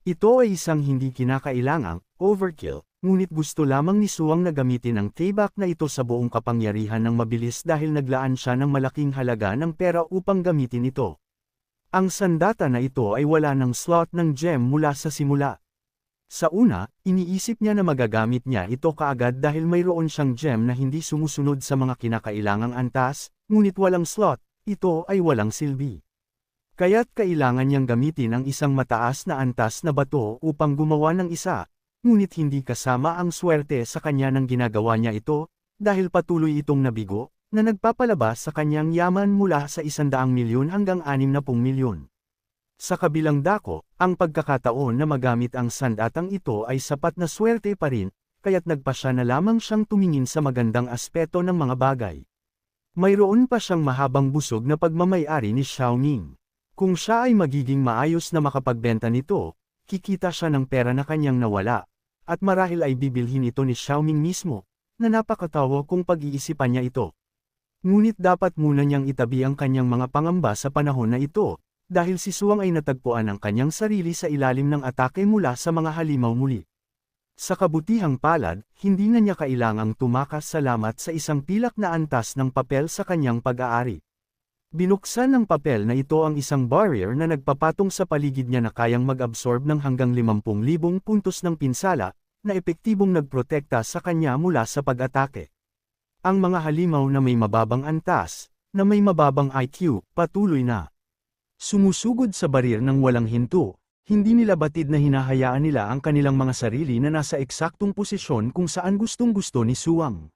Ito ay isang hindi kinakailangang overkill, ngunit gusto lamang ni Suwang na gamitin ang tibak na ito sa buong kapangyarihan ng mabilis dahil naglaan siya ng malaking halaga ng pera upang gamitin ito. Ang sandata na ito ay wala ng slot ng gem mula sa simula. Sa una, iniisip niya na magagamit niya ito kaagad dahil mayroon siyang gem na hindi sumusunod sa mga kinakailangang antas, ngunit walang slot, ito ay walang silbi. Kaya't kailangan niyang gamitin ang isang mataas na antas na bato upang gumawa ng isa, ngunit hindi kasama ang swerte sa kanya nang ginagawa niya ito, dahil patuloy itong nabigo, na nagpapalabas sa kanyang yaman mula sa 100 milyon hanggang 60 milyon. Sa kabilang dako, ang pagkakataon na magamit ang sandatang ito ay sapat na swerte pa rin, kaya't nagpasya na lamang siyang tumingin sa magandang aspeto ng mga bagay. Mayroon pa siyang mahabang busog na pagmamayari ni Xiaoming. Kung siya ay magiging maayos na makapagbenta nito, kikita siya ng pera na kanyang nawala, at marahil ay bibilhin ito ni Xiaoming mismo, na napakatawa kung pag-iisipan niya ito. Ngunit dapat muna niyang itabi ang kanyang mga pangamba sa panahon na ito, dahil si Suwang ay natagpuan ang kanyang sarili sa ilalim ng atake mula sa mga halimaw muli. Sa kabutihang palad, hindi na niya kailangang tumakas salamat sa isang pilak na antas ng papel sa kanyang pag-aari. Binuksan ng papel na ito ang isang barrier na nagpapatong sa paligid niya na kayang mag-absorb ng hanggang 50,000 puntos ng pinsala, na epektibong nagprotekta sa kanya mula sa pag-atake. Ang mga halimaw na may mababang antas, na may mababang IQ, patuloy na sumusugod sa barir ng walang hinto, hindi nila batid na hinahayaan nila ang kanilang mga sarili na nasa eksaktong posisyon kung saan gustong-gusto ni Suwang.